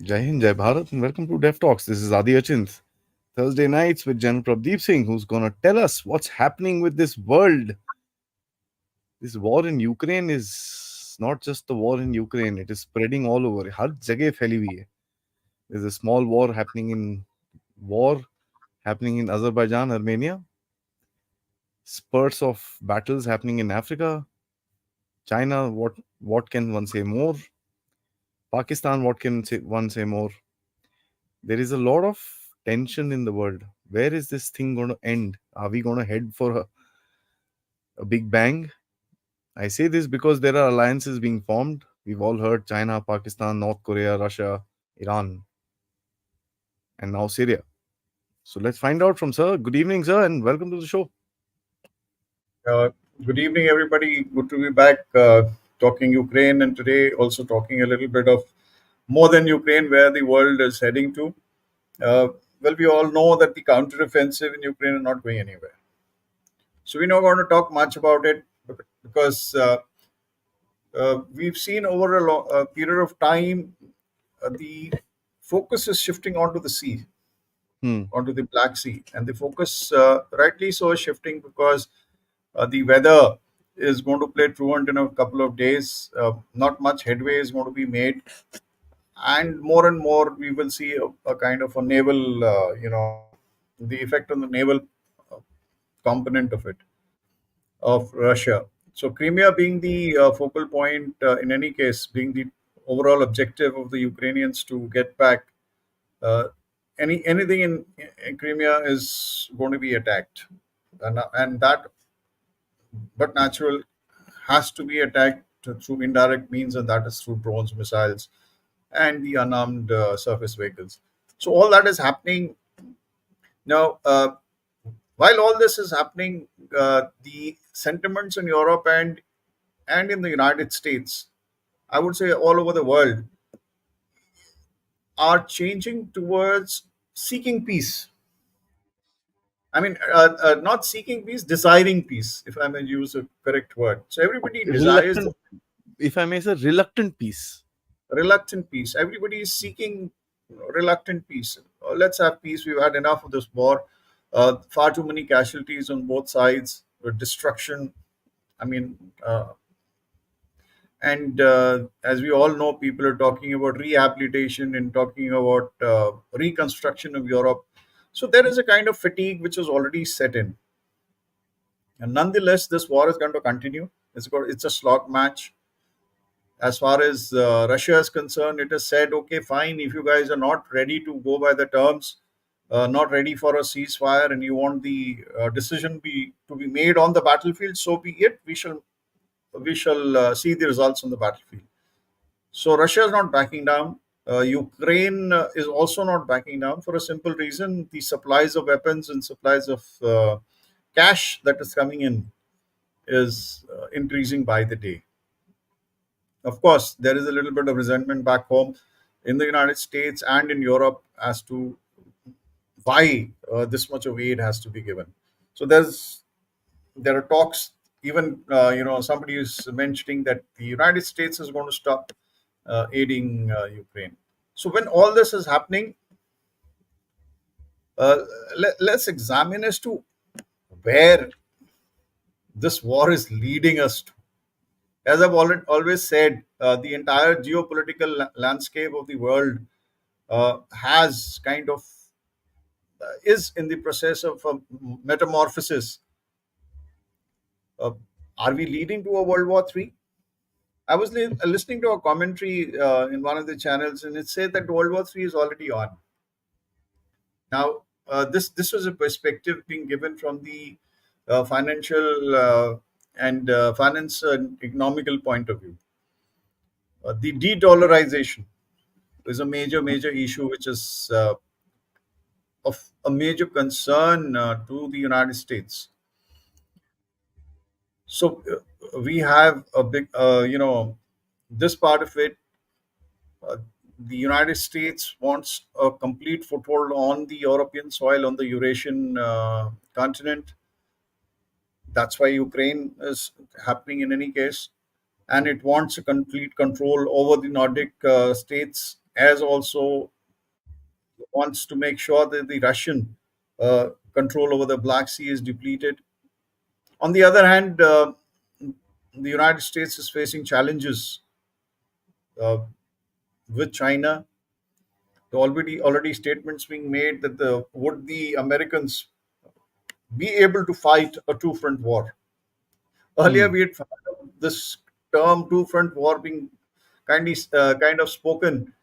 Jai Hind, Jai Bharat, and welcome to Dev Talks. This is Aadi Achinth. Thursday nights with General Prabdeep Singh, who's going to tell us what's happening with this world. This war in Ukraine is not just the war in Ukraine, it is spreading all over. हर जगह फैली हुई है. There's a small war happening in Azerbaijan, Armenia. Spurts of battles happening in Africa. China, what can one say more? Pakistan, one say more? There is a lot of tension in the world. Where is this thing going to end? Are we going to head for a big bang? I say this because there are alliances being formed. We've all heard China, Pakistan, North Korea, Russia, Iran, and now Syria. So let's find out from Sir. Good evening, sir, and welcome to the show. Uh, Good evening, everybody. Good to be back talking Ukraine, and today also talking a little bit of more than Ukraine, where the world is heading to. Uh, well, we all know that the counteroffensive in Ukraine is not going anywhere. So we're not going to talk much about it because we've seen over a period of time the focus is shifting onto the sea, Hmm. onto the Black Sea, and the focus, rightly so, is shifting because the weather is going to play truant in a couple of days. Not much headway is going to be made, and more we will see a kind of a naval, the effect on the naval uh, component of Russia. So Crimea being the focal point, in any case, being the overall objective of the Ukrainians to get back. Uh, anything in Crimea is going to be attacked, and that, but natural, has to be attacked through indirect means, and that is through drones, missiles, and the unarmed surface vehicles. So all that is happening now. While all this is happening, the sentiments in Europe and in the United States, I would say all over the world, are changing towards seeking peace. I mean, not seeking peace, desiring peace, if I may use a correct word. So everybody desires Reluctant, if I may say, reluctant peace. reluctant peace. Everybody is seeking reluctant peace. Let's have peace. We've had enough of this war. Far too many casualties on both sides, destruction. I mean, and as we all know, people are talking about rehabilitation and talking about reconstruction of Europe. So there is a kind of fatigue which is already set in. And nonetheless, this war is going to continue. It's a slog match. As far as Russia is concerned, it has said, okay, fine, if you guys are not ready to go by the terms, not ready for a ceasefire, and you want the decision to be made on the battlefield, so be it. We shall see the results on the battlefield. So Russia is not backing down. Ukraine is also not backing down for a simple reason: the supplies of weapons and supplies of cash that is coming in is increasing by the day. Of course, there is a little bit of resentment back home in the United States and in Europe as to why this much of aid has to be given. So there are talks. Even somebody is mentioning that the United States is going to stop aiding Ukraine. So when all this is happening, uh, let's examine as to where this war is leading us to. As I've always said, the entire geopolitical landscape of the world has kind of is in the process of metamorphosis. Uh, are we leading to a World War III? I was listening to a commentary in one of the channels, and it said that World War III is already on. Now, this was a perspective being given from the financial and finance and economical point of view. The de-dollarization is a major issue which is of a major concern to the United States. So we have a big, this part of it. Uh, the United States wants a complete foothold on the European soil, on the Eurasian continent. That's why Ukraine is happening in any case, and it wants a complete control over the Nordic states. as also wants to make sure that the Russian control over the Black Sea is depleted. On the other hand, the United States is facing challenges uh, with China. Already statements being made that the would the Americans be able to fight a two front war? Earlier, Hmm. we had found this term two front war being kind of spoken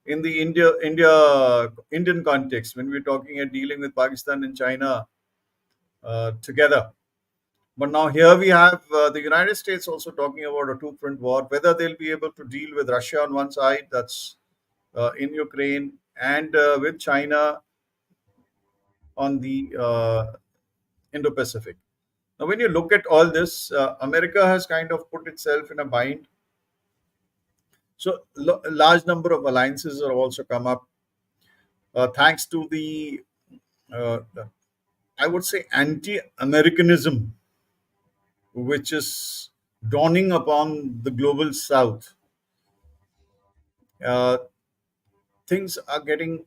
in the Indian context when we're talking and dealing with Pakistan and China together. But now here we have the United States also talking about a two front war. Whether they'll be able to deal with Russia on one side, that's in Ukraine, and with China on the Indo-Pacific. Now, when you look at all this, America has kind of put itself in a bind. So, a large number of alliances are also come up thanks to the, uh, I would say, anti-Americanism, which is dawning upon the global South. Uh, Things are getting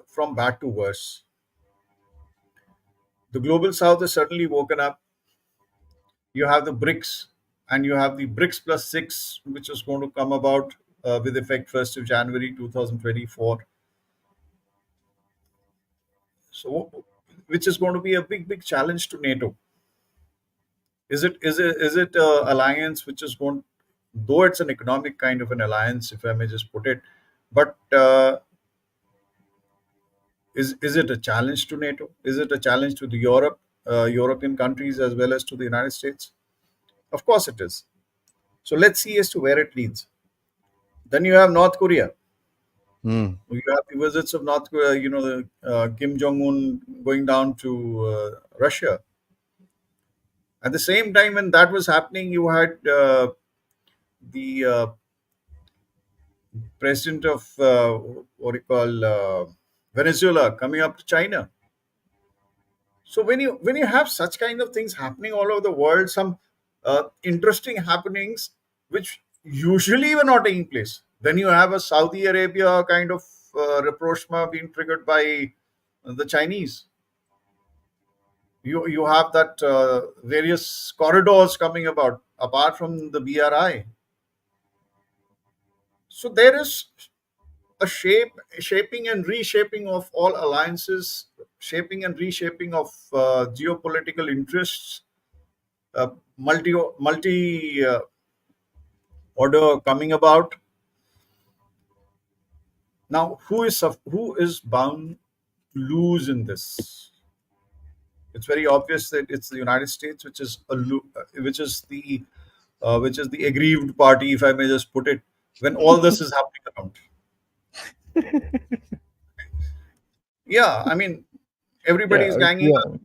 from bad to worse. The global South has certainly woken up. You have the BRICS, and you have the BRICS plus six, which is going to come about with effect 1st of January 2024. So, which is going to be a big challenge to NATO. Is it alliance which is going, though it's an economic kind of an alliance, if I may just put it, but is it a challenge to NATO? Is it a challenge to the European countries as well as to the United States? Of course it is. So let's see as to where it leads. Then you have North Korea. Hmm. You have the visits of North Korea, the Kim Jong Un going down to Russia. At the same time, when that was happening, you had the president of what you call Venezuela coming up to China. So when you have such kind of things happening all over the world, some interesting happenings which usually were not taking place. Then you have a Saudi Arabia kind of rapprochement being triggered by the Chinese. You have that various corridors coming about apart from the BRI. So there is a shaping and reshaping of all alliances, shaping and reshaping of geopolitical interests, multi order coming about. Now, who is bound to lose in this? It's very obvious that it's the United States, which is the aggrieved party, if I may just put it, when all this is happening around. Yeah, I mean, Yeah. everybody's ganging Yeah. up.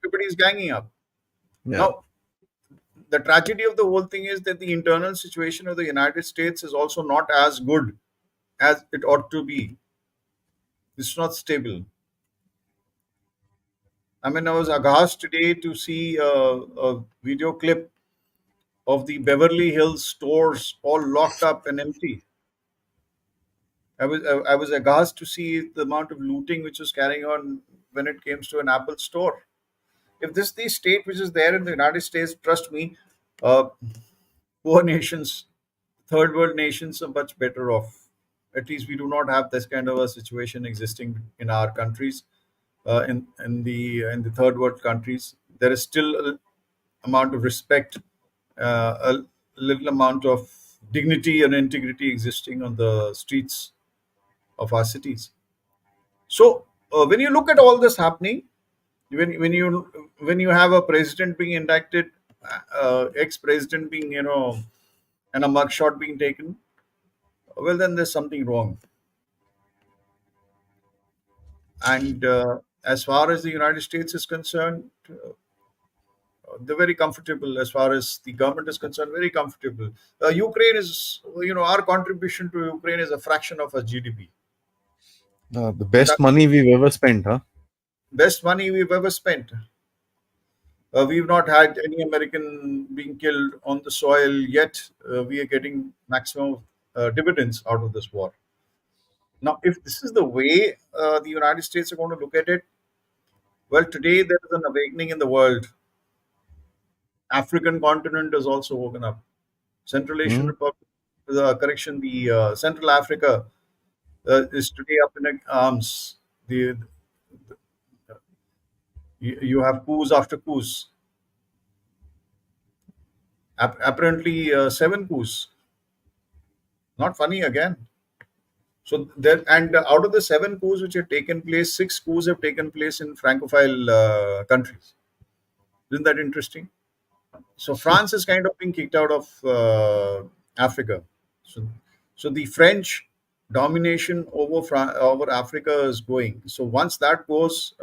Everybody's ganging up. Yeah. Now, the tragedy of the whole thing is that the internal situation of the United States is also not as good as it ought to be. It's not stable. I mean, I was aghast today to see a video clip of the Beverly Hills stores all locked up and empty. I was aghast to see the amount of looting which was carrying on when it comes to an Apple store. If this is the state which is there in the United States, trust me, uh, poor nations, third world nations are much better off. At least we do not have this kind of a situation existing in our countries. In the third world countries, there is still a amount of respect, a little amount of dignity and integrity existing on the streets of our cities. So when you look at all this happening, when you have a president being indicted, ex-president being and a mugshot being taken, well then there's something wrong. And as far as the United States is concerned, they're very comfortable. As far as the government is concerned, very comfortable. Ukraine is, our contribution to Ukraine is a fraction of our GDP. The And best that's money we've ever spent, huh? best money we've ever spent. We've not had any American being killed on the soil yet. We are getting maximum dividends out of this war. Now, if this is the way the United States are going to look at it, well, today there is an awakening in the world. African continent is also woken up. Central Asian Hmm? Republic, the correction, the Central Africa is today up in arms. The you have coups after coups. Apparently, seven coups. Not funny again. So there, and out of the seven coups which have taken place, six coups have taken place in Francophile countries. Isn't that interesting? So France is kind of being kicked out of Africa. So, so the French domination over over Africa is going. So once that goes,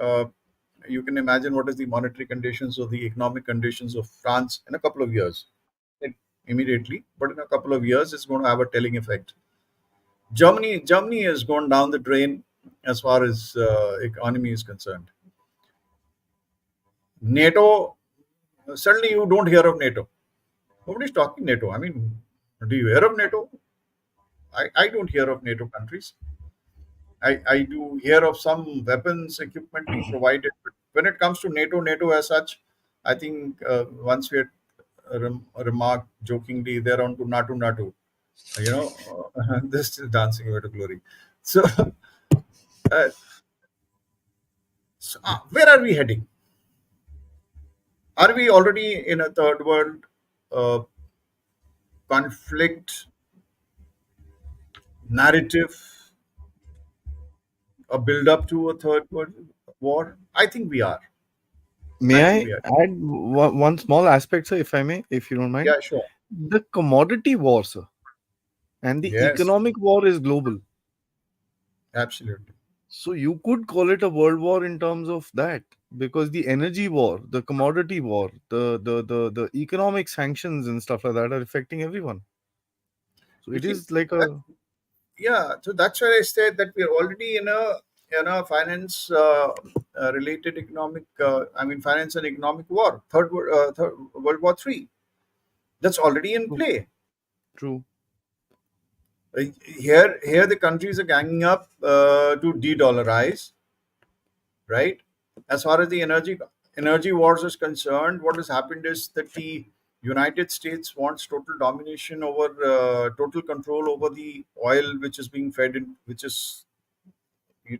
you can imagine what is the monetary conditions or the economic conditions of France in a couple of years. Not immediately, but in a couple of years, it's going to have a telling effect. Germany has gone down the drain as far as economy is concerned. NATO, suddenly you don't hear of NATO. Nobody's talking NATO. I mean, do you hear of NATO? I don't hear of NATO countries. I do hear of some weapons equipment being provided, but when it comes to NATO as such, I think once we had remarked jokingly, they're on to NATO. You know, they're still dancing away to glory. So, uh, where are we heading? Are we already in a third world uh, conflict narrative, a build up to a third world war? I think we are. I May think I we are. add one small aspect, sir, if I may, if you don't mind? Yeah, sure. The commodity war, sir, and the Yes, economic war is global. absolutely. So you could call it a world war in terms of that, because the energy war, the commodity war, the economic sanctions and stuff like that are affecting everyone. So You it see, is like that, a yeah. So that's why I said that we're already in a finance related economic. I mean, finance and economic war, third World War Three. That's already in true, play. true, Here the countries are ganging up to de-dollarize, right? As far as the energy wars is concerned, what has happened is that the United States wants total domination over total control over the oil which is being fed in, which is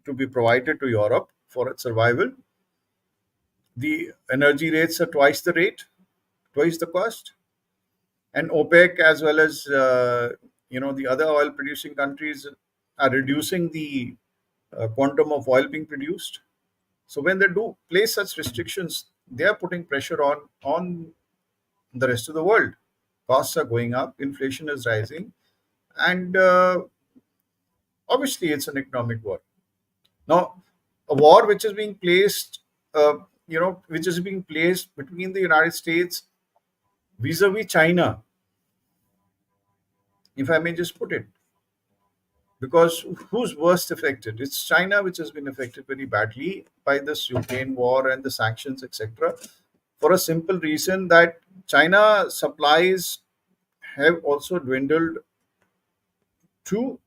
to be provided to Europe for its survival. The energy rates are twice the rate, twice the cost, and OPEC as well as the other oil producing countries are reducing the quantum of oil being produced. So when they do place such restrictions, they are putting pressure on the rest of the world. Costs are going up, inflation is rising, and obviously it's an economic war. Now, a war which is being placed, which is being placed between the United States vis-a-vis China, if I may just put it, because who's worst affected? It's China, which has been affected very badly by this Ukraine war and the sanctions, etc. For a simple reason that China supplies have also dwindled to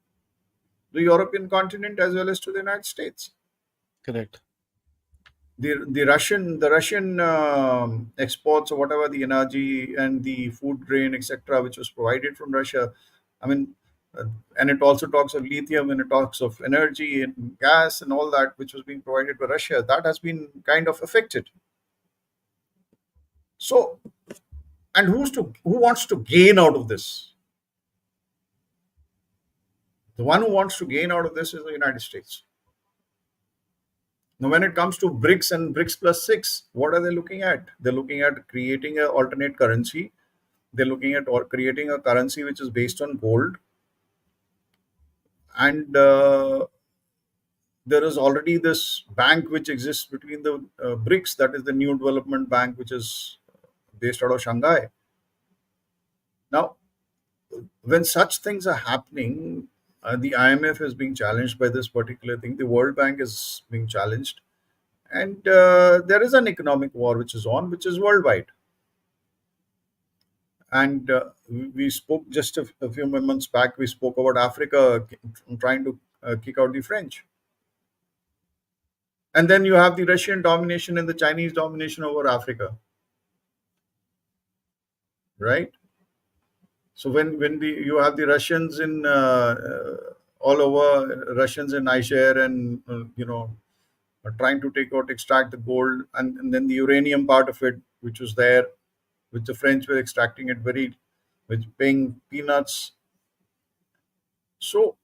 the European continent as well as to the United States. correct. The Russian exports or whatever the energy and the food grain etc. which was provided from Russia. I mean, uh, and it also talks of lithium and it talks of energy and gas and all that which was being provided by Russia. That has been kind of affected. So, and who wants to gain out of this? The one who wants to gain out of this is the United States. Now, when it comes to BRICS and BRICS plus six, what are they looking at? They're looking at creating an alternate currency. They're looking at creating a currency which is based on gold. And there is already this bank which exists between the BRICS, that is the New Development Bank, which is based out of Shanghai. Now, when such things are happening, the IMF is being challenged by this particular thing. The World Bank is being challenged, and there is an economic war which is on, which is worldwide. And we spoke just a few months back. We spoke about Africa trying to kick out the French. And then you have the Russian domination and the Chinese domination over Africa, right? So when you have the Russians in all over, Russians in Niger and are trying to extract the gold, and then the uranium part of it, which was there, which the French were extracting it very, with paying peanuts. So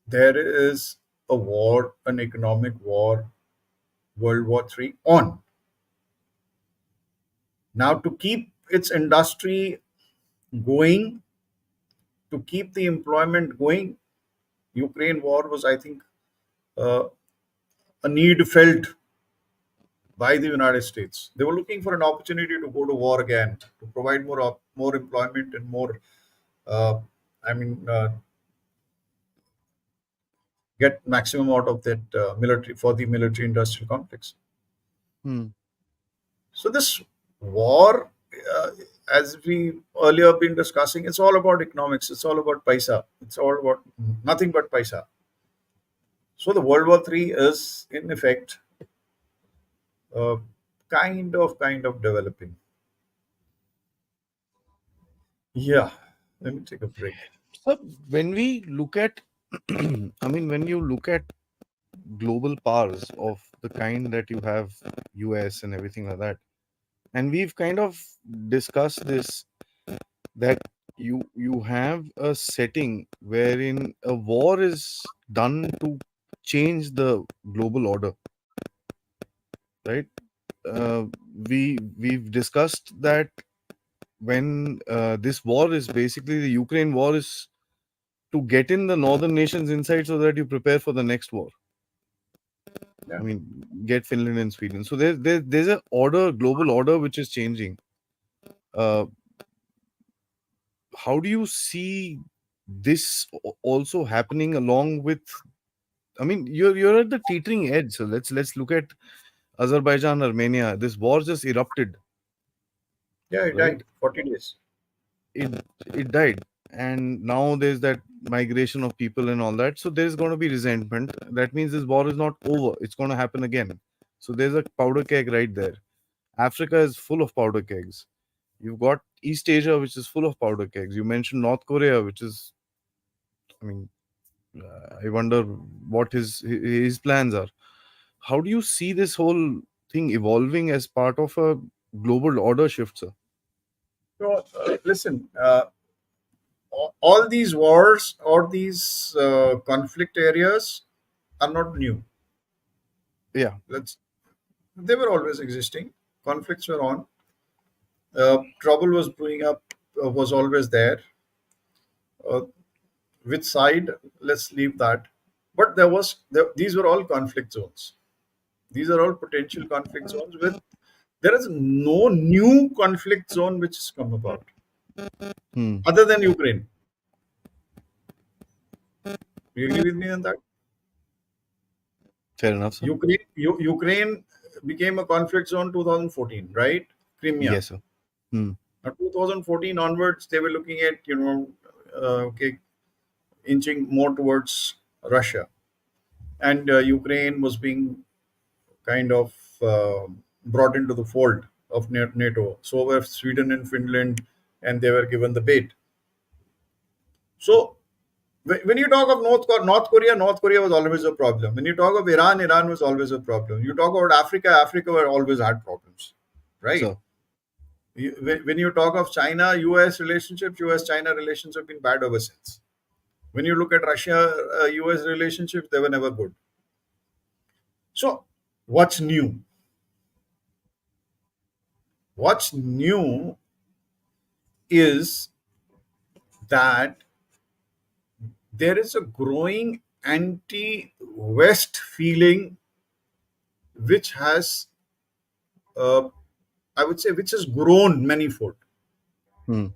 there is a war, an economic war, World War III on. Now, to keep its industry going, to keep the employment going, Ukraine war was, I think, uh, a need felt by the United States. They were looking for an opportunity to go to war again, to provide more employment and more, uh, I mean, get maximum out of that military for the military industrial complex. Hmm. So this war, uh, as we earlier been discussing, it's all about economics. It's all about paisa. It's all about nothing but paisa. So the World War III is in effect uh, kind of developing. Yeah, let me take a break. So when we look at, I mean, when you look at global powers of the kind that you have, US and everything like that, and we've kind of discussed this, that you have a setting wherein a war is done to change the global order, right? Uh, we've discussed that when this war is basically, the Ukraine war is to get in the northern nations inside so that you prepare for the next war. I Yeah, mean, get Finland and Sweden. So there's a order, global order, which is changing. Uh, how do you see this also happening along with? I mean, you're at the teetering edge. So let's look at Azerbaijan, Armenia. This war just erupted, yeah, it right? died 40 days. It died, and now there's that migration of people and all that. So there's going to be resentment. That means this war is not over. It's going to happen again. So there's a powder keg right there. Africa is full of powder kegs. You've got East Asia, which is full of powder kegs. You mentioned North Korea, which is, I mean, I wonder what his plans are. How do you see this whole thing evolving as part of a global order shift, sir? So listen, all these wars or these conflict areas are not new. Yeah. Let's They were always existing. Conflicts were on. Trouble was brewing up. Was always there. Uh, which side? Let's leave that. But these were all conflict zones. These are all potential conflict zones. With There is no new conflict zone which has come about Hmm. other than Ukraine. Do you agree with me on that? Fair enough, sir. Ukraine became a conflict zone 2014, right? Crimea. Yes, sir. Hmm. Now 2014 onwards, they were looking at okay, inching more towards Russia, and Ukraine was being kind of brought into the fold of NATO. So were Sweden and Finland, and they were given the bait. So when you talk of North Korea was always a problem. When you talk of Iran, Iran was always a problem. You talk about Africa, Africa were always had problems, right? Sir. When you talk of China, US relationships, US China relations have been bad ever since. When you look at Russia, US relationships, they were never good. So, what's new? What's new is that there is a growing anti West feeling which has, uh, I would say, which has grown manifold. Hmm.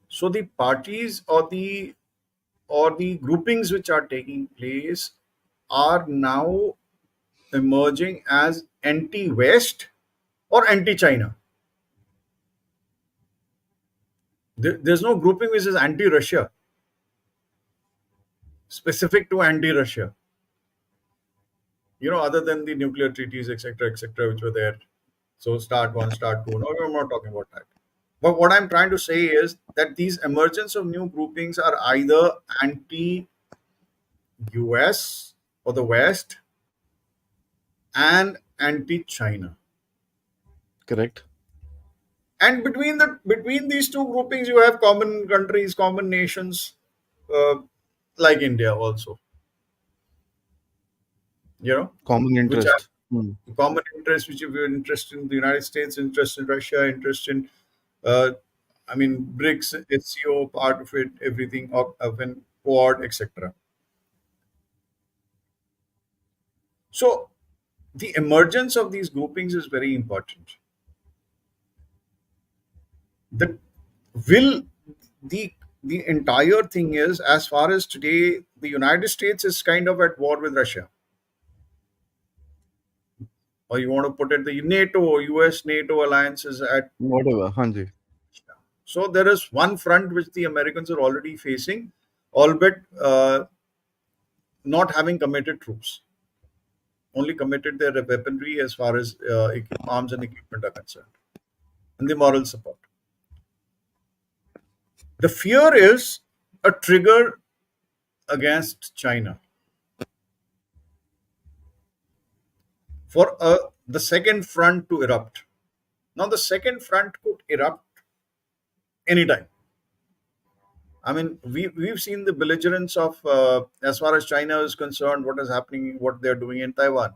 So, the parties or the groupings which are taking place are now emerging as anti-West or anti-China. There's no grouping which is anti-Russia. specific to anti-Russia. Other than the nuclear treaties, etc., which were there. So start one, start two. No, I'm not talking about that. But what I'm trying to say is that these emergence of new groupings are either anti-US or the West and anti-China. Correct. And between these two groupings, you have common countries, common nations, uh, like India also. Common Which have interest. Hmm. common interests, which have interest in the United States, interest in Russia, interest in, uh, BRICS, SCO, part of it, everything of an Quad, etc. So the emergence of these groupings is very important. The will the the entire thing is, as far as today, the United States is kind of at war with Russia, or you want to put it, the NATO or US NATO alliance is at. Whatever. Hanji. So there is one front which the Americans are already facing, albeit not having committed troops, only committed their weaponry as far as arms and equipment are concerned, and the moral support. The fear is a trigger against China for the second front to erupt. Now, the second front could erupt anytime. We've seen the belligerence of, as far as China is concerned, what is happening, what they're doing in Taiwan.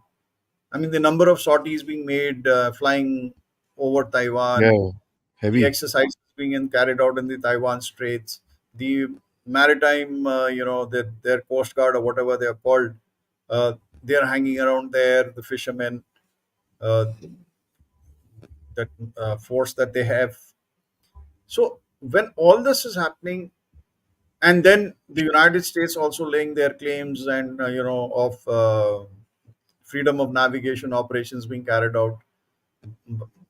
The number of sorties being made, flying over Taiwan, Yeah. the Heavy. exercises being carried out in the Taiwan Straits, the maritime, their coast guard or whatever they are called, uh, they are hanging around there, the fishermen, uh, that force that they have. So when all this is happening, and then the United States also laying their claims and of freedom of navigation operations being carried out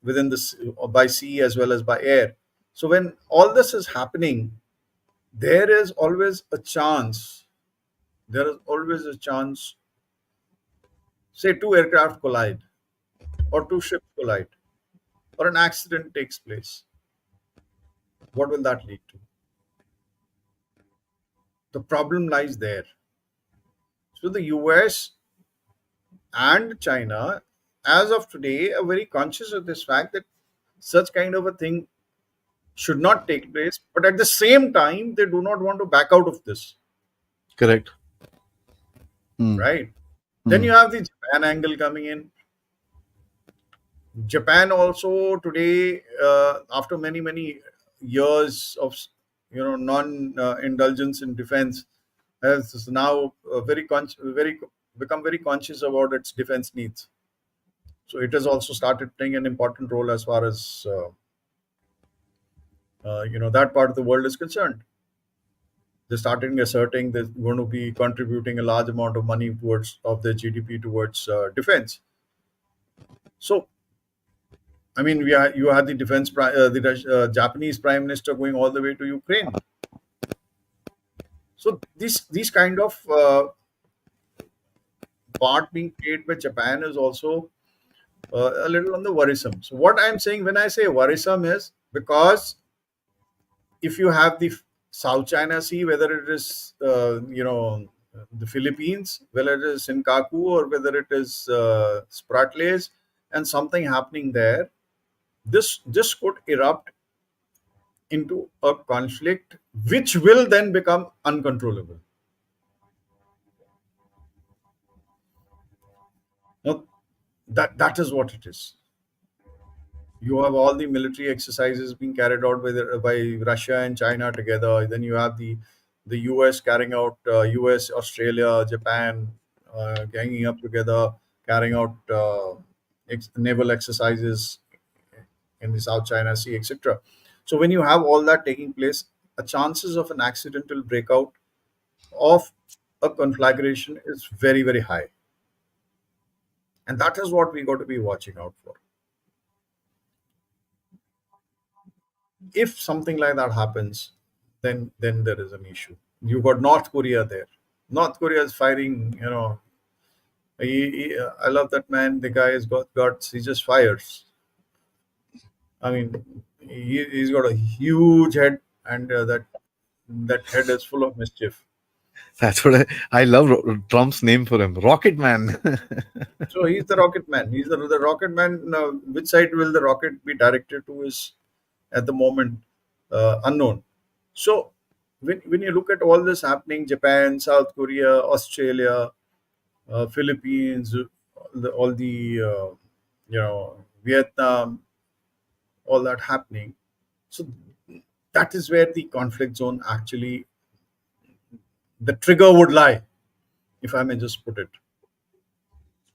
within this by sea as well as by air. So when all this is happening, there is always a chance. There is always a chance. Say two aircraft collide, or two ships collide, or an accident takes place. What will that lead to? The problem lies there. So the US and China, as of today, are very conscious of this fact that such kind of a thing should not take place. But at the same time, they do not want to back out of this, Correct. Hmm. right? Then Hmm. you have the Japan angle coming in. Japan also today, after many years of non indulgence in defense, has now very become very conscious about its defense needs. So it has also started playing an important role as far as that part of the world is concerned. They started asserting they're going to be contributing a large amount of money towards of their GDP towards defense. So you had the Japanese Prime Minister going all the way to Ukraine. So these kind of part being played by Japan is also a little on the worrisome. So what I'm saying when I say worrisome is because if you have the South China Sea, whether it is the Philippines, whether it is Senkaku or whether it is Spratleys, and something happening there, this could erupt into a conflict which will then become uncontrollable. Now, that is what it is. You have all the military exercises being carried out by Russia and China together. Then you have the US carrying out, US, Australia, Japan, ganging up together, carrying out naval exercises in the South China Sea, etc. So when you have all that taking place, the chances of an accidental breakout of a conflagration is very high, and that is what we got to be watching out for. If something like that happens, then there is an issue. You got North Korea there. North Korea is firing. I love that man. The guy has got guts. He just fires. I mean, he's got a huge head, and that head is full of mischief. That's what I love Trump's name for him, Rocket Man. So he's the rocket man. He's the rocket man. Which side will the rocket be directed to is at the moment unknown. So when you look at all this happening, Japan, South Korea, Australia, Philippines, all the Vietnam, all that happening. So that is where the conflict zone actually, the trigger would lie, if I may just put it.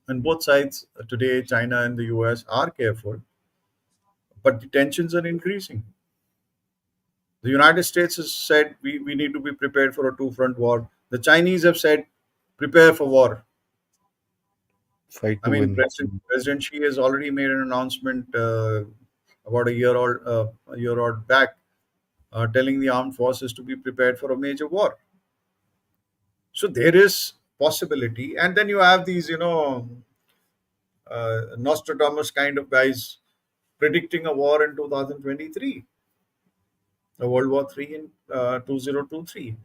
And both sides today, China and the US, are careful, but the tensions are increasing. The United States has said we need to be prepared for a two front war. The Chinese have said prepare for war. Fight I to mean, win. President Xi has already made an announcement about a year old back, telling the armed forces to be prepared for a major war. So there is possibility, and then you have these, Nostradamus kind of guys predicting a war in 2023, a World War III in 2023.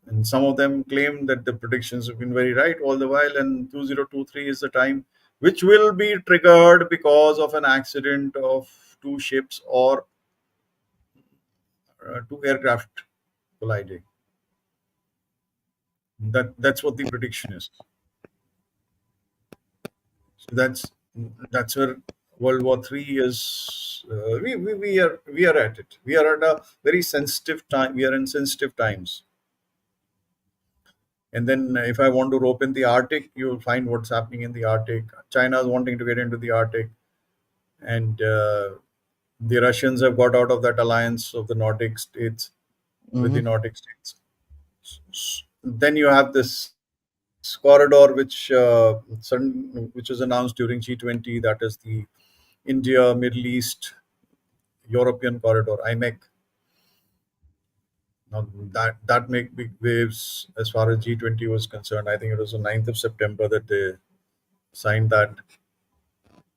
And some of them claim that the predictions have been very right all the while, and 2023 is the time which will be triggered because of an accident of two ships or two aircraft colliding. That's what the prediction is. So that's where World War III is. We are at it. We are at a very sensitive time. We are in sensitive times. And then if I want to rope in the Arctic, you'll find what's happening in the Arctic. China is wanting to get into the Arctic, and the Russians have got out of that alliance of the Nordic states with the Hmm. Nordic states. Then you have this corridor, which was announced during G20. That is the India, Middle East, European corridor, IMEC. Now that make big waves as far as G20 was concerned. I think it was the 9th of September that they signed that.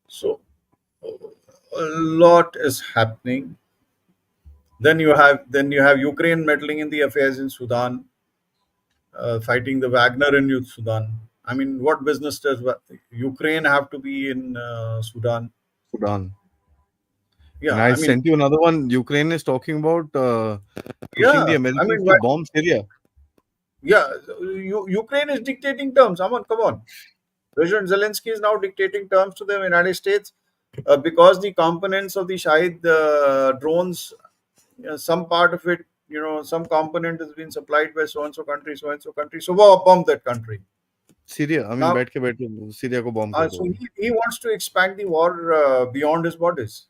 So a lot is happening. Then you have Ukraine meddling in the affairs in Sudan, fighting the Wagner in Youth Sudan. I mean, what business does Ukraine have to be in Sudan? Sudan. And Yeah, I I mean, sent you another one. Ukraine is talking about pushing the yeah, I Americans mean, to bomb Syria. yeah, Ukraine is dictating terms. Come on. President Zelensky is now dictating terms to the United States because the components of the Shahid drones, some part of it, some component has been supplied by so and so country, so and so country. So bomb that country. Syria I mean Now, बैठ के बैठे Syria को bomb कर so दोगे. he wants to expand the war beyond his borders.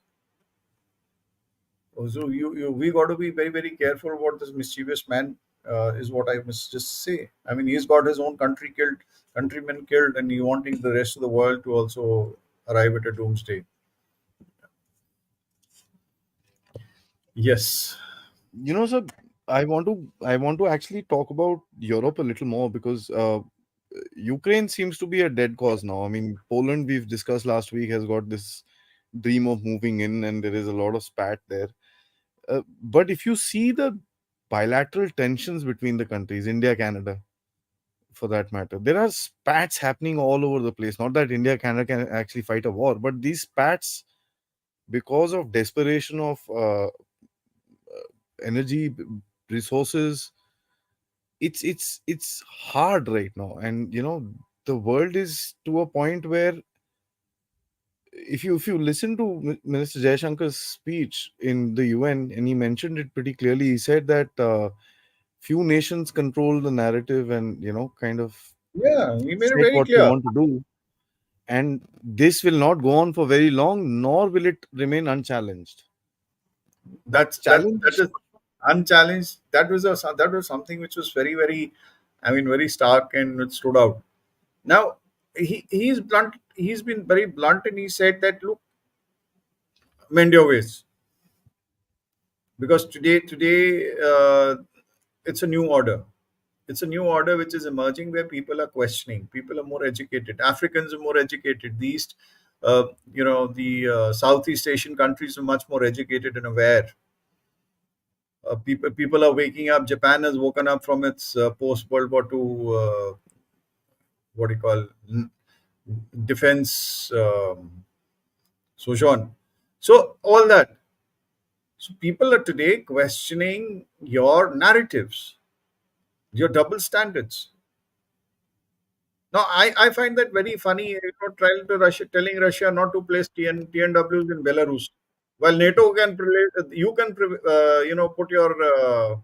So we got to be very, very careful what this mischievous man is. What I must just say. I mean, he's got his own country killed, countrymen killed, and he wanting the rest of the world to also arrive at a doomsday. Yes. Sir, I want to actually talk about Europe a little more because Ukraine seems to be a dead cause now. I mean, Poland, we've discussed last week, has got this dream of moving in, and there is a lot of spat there. But if you see the bilateral tensions between the countries, India, Canada, for that matter, there are spats happening all over the place. Not that India, Canada can actually fight a war, but these spats, because of desperation of energy resources, it's hard right now. And the world is to a point where if you listen to Minister Jayashankar's speech in the UN, and he mentioned it pretty clearly. He said that few nations control the narrative and kind of Yeah, he made it set very what they clear. want to do, and this will not go on for very long, nor will it remain unchallenged. But That challenge. is unchallenged. That was something which was very, very, I mean, very stark, and it stood out. Now he's blunt. He's been very blunt, and he said that, look, mend your ways, because today it's a new order. It's a new order which is emerging where people are questioning. People are more educated. Africans are more educated. The East, the Southeast Asian countries are much more educated and aware. People are waking up. Japan has woken up from its post World War II, what do you call, defense sojourn. So all that. So people are today questioning your narratives, your double standards. Now, I find that very funny. Trying to Russia, telling Russia not to place TNWs in Belarus, while NATO can, you can, put your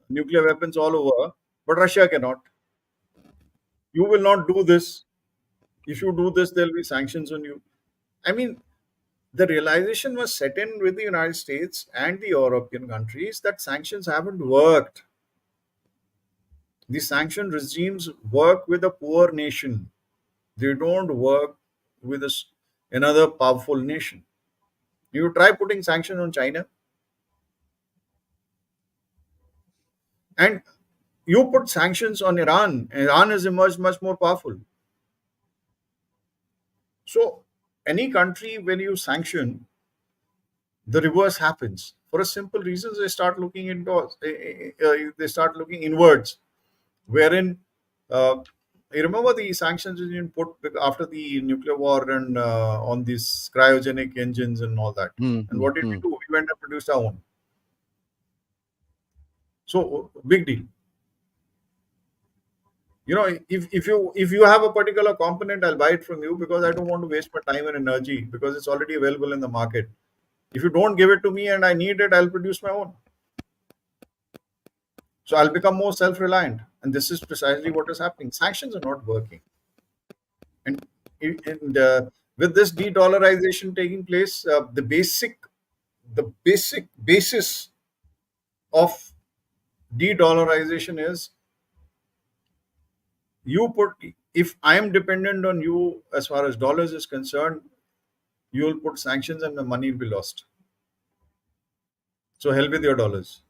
nuclear weapons all over, but Russia cannot. You will not do this. If you do this, there'll be sanctions on you. I mean, the realization was set in with the United States and the European countries that sanctions haven't worked. The sanction regimes work with a poor nation. They don't work with another powerful nation. You try putting sanctions on China, and you put sanctions on Iran. Iran has emerged much more powerful. So, any country, when you sanction, the reverse happens. For a simple reason, they start looking indoors. They start looking inwards, wherein you remember the sanctions Union put after the nuclear war and on these cryogenic engines and all that. Hmm, And hmm, what did we hmm. do? We went and produced our own. So big deal. If you have a particular component, I'll buy it from you because I don't want to waste my time and energy because it's already available in the market. If you don't give it to me and I need it, I'll produce my own. So I'll become more self-reliant. And this is precisely what is happening. Sanctions are not working. And with this de-dollarization taking place, the basic basis of de-dollarization is you put if I am dependent on you as far as dollars is concerned, you will put sanctions and the money will be lost. So hell with your dollars.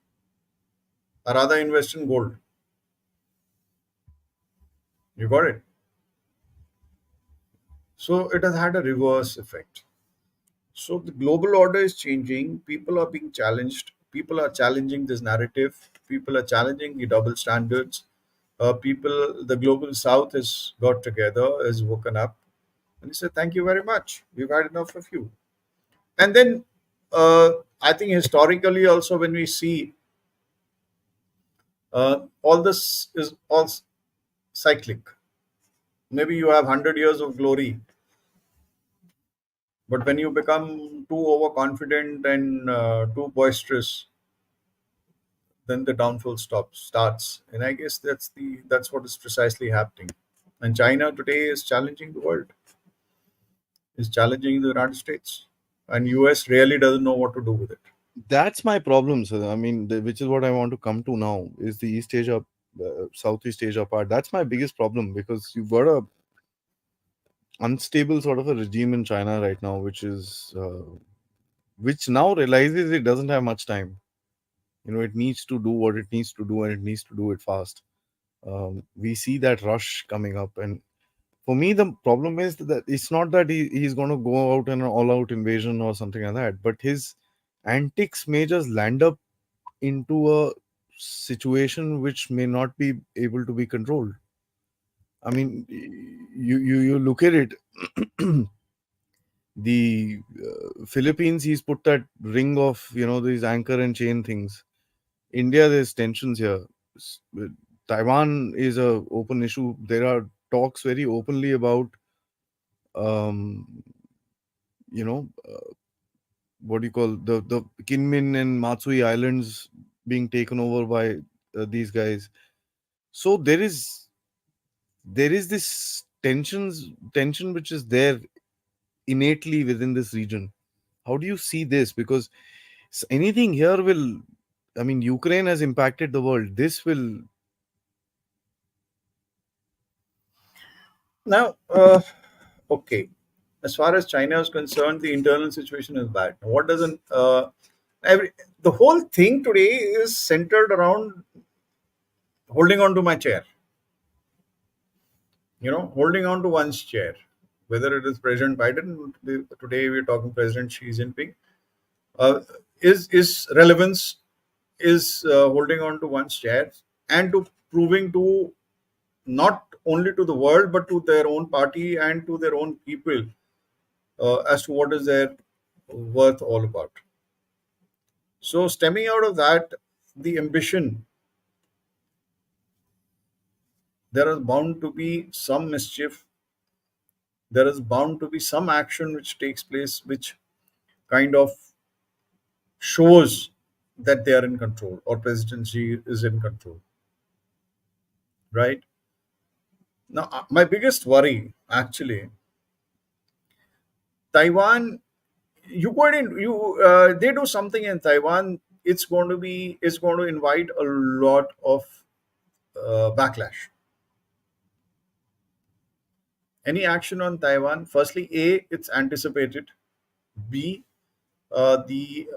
Or rather invest in gold. You got it. So it has had a reverse effect. So the global order is changing. People are being challenged. People are challenging this narrative. People are challenging the double standards. The global south has got together, has woken up, and he said, "Thank you very much. We've had enough of you." And then I think historically also when we see all this is all cyclic. Maybe you have 100 years of glory, but when you become too overconfident and too boisterous, then the downfall starts. And I guess that's what is precisely happening. And China today is challenging the world, is challenging the United States, and US really doesn't know what to do with it. That's my problem, sir. I mean, which is what I want to come to now is the East Asia, Southeast Asia part. That's my biggest problem because you've got a unstable sort of a regime in China right now, which now realizes it doesn't have much time. It needs to do what it needs to do, and it needs to do it fast. We see that rush coming up, and for me, the problem is that it's not that he's going to go out in an all-out invasion or something like that, but his antics may just land up into a situation which may not be able to be controlled. I mean, you look at it. The Philippines, he's put that ring of these anchor and chain things. India, there's tensions here. Taiwan is a open issue. There are talks very openly about um, you know what do you call the Kinmen and Matsui Islands being taken over by these guys. So there is this tension which is there innately within this region. How do you see this? Because anything here will, I mean, Ukraine has impacted the world. This will. Now, okay, as far as China is concerned, the internal situation is bad. What doesn't every the whole thing today is centered around holding on to my chair, holding on to one's chair, whether it is President Biden, today we're talking President Xi Jinping, uh, is relevance, is holding on to one's chair and to proving to not only to the world but to their own party and to their own people as to what is their worth all about. So stemming out of that, the ambition, there is bound to be some mischief, there is bound to be some action which takes place, which kind of shows that they are in control or presidency is in control, right? Now, my biggest worry actually, Taiwan, you go in, they do something in Taiwan, it's going to invite a lot of backlash. Any action on Taiwan, firstly, A, it's anticipated. B, the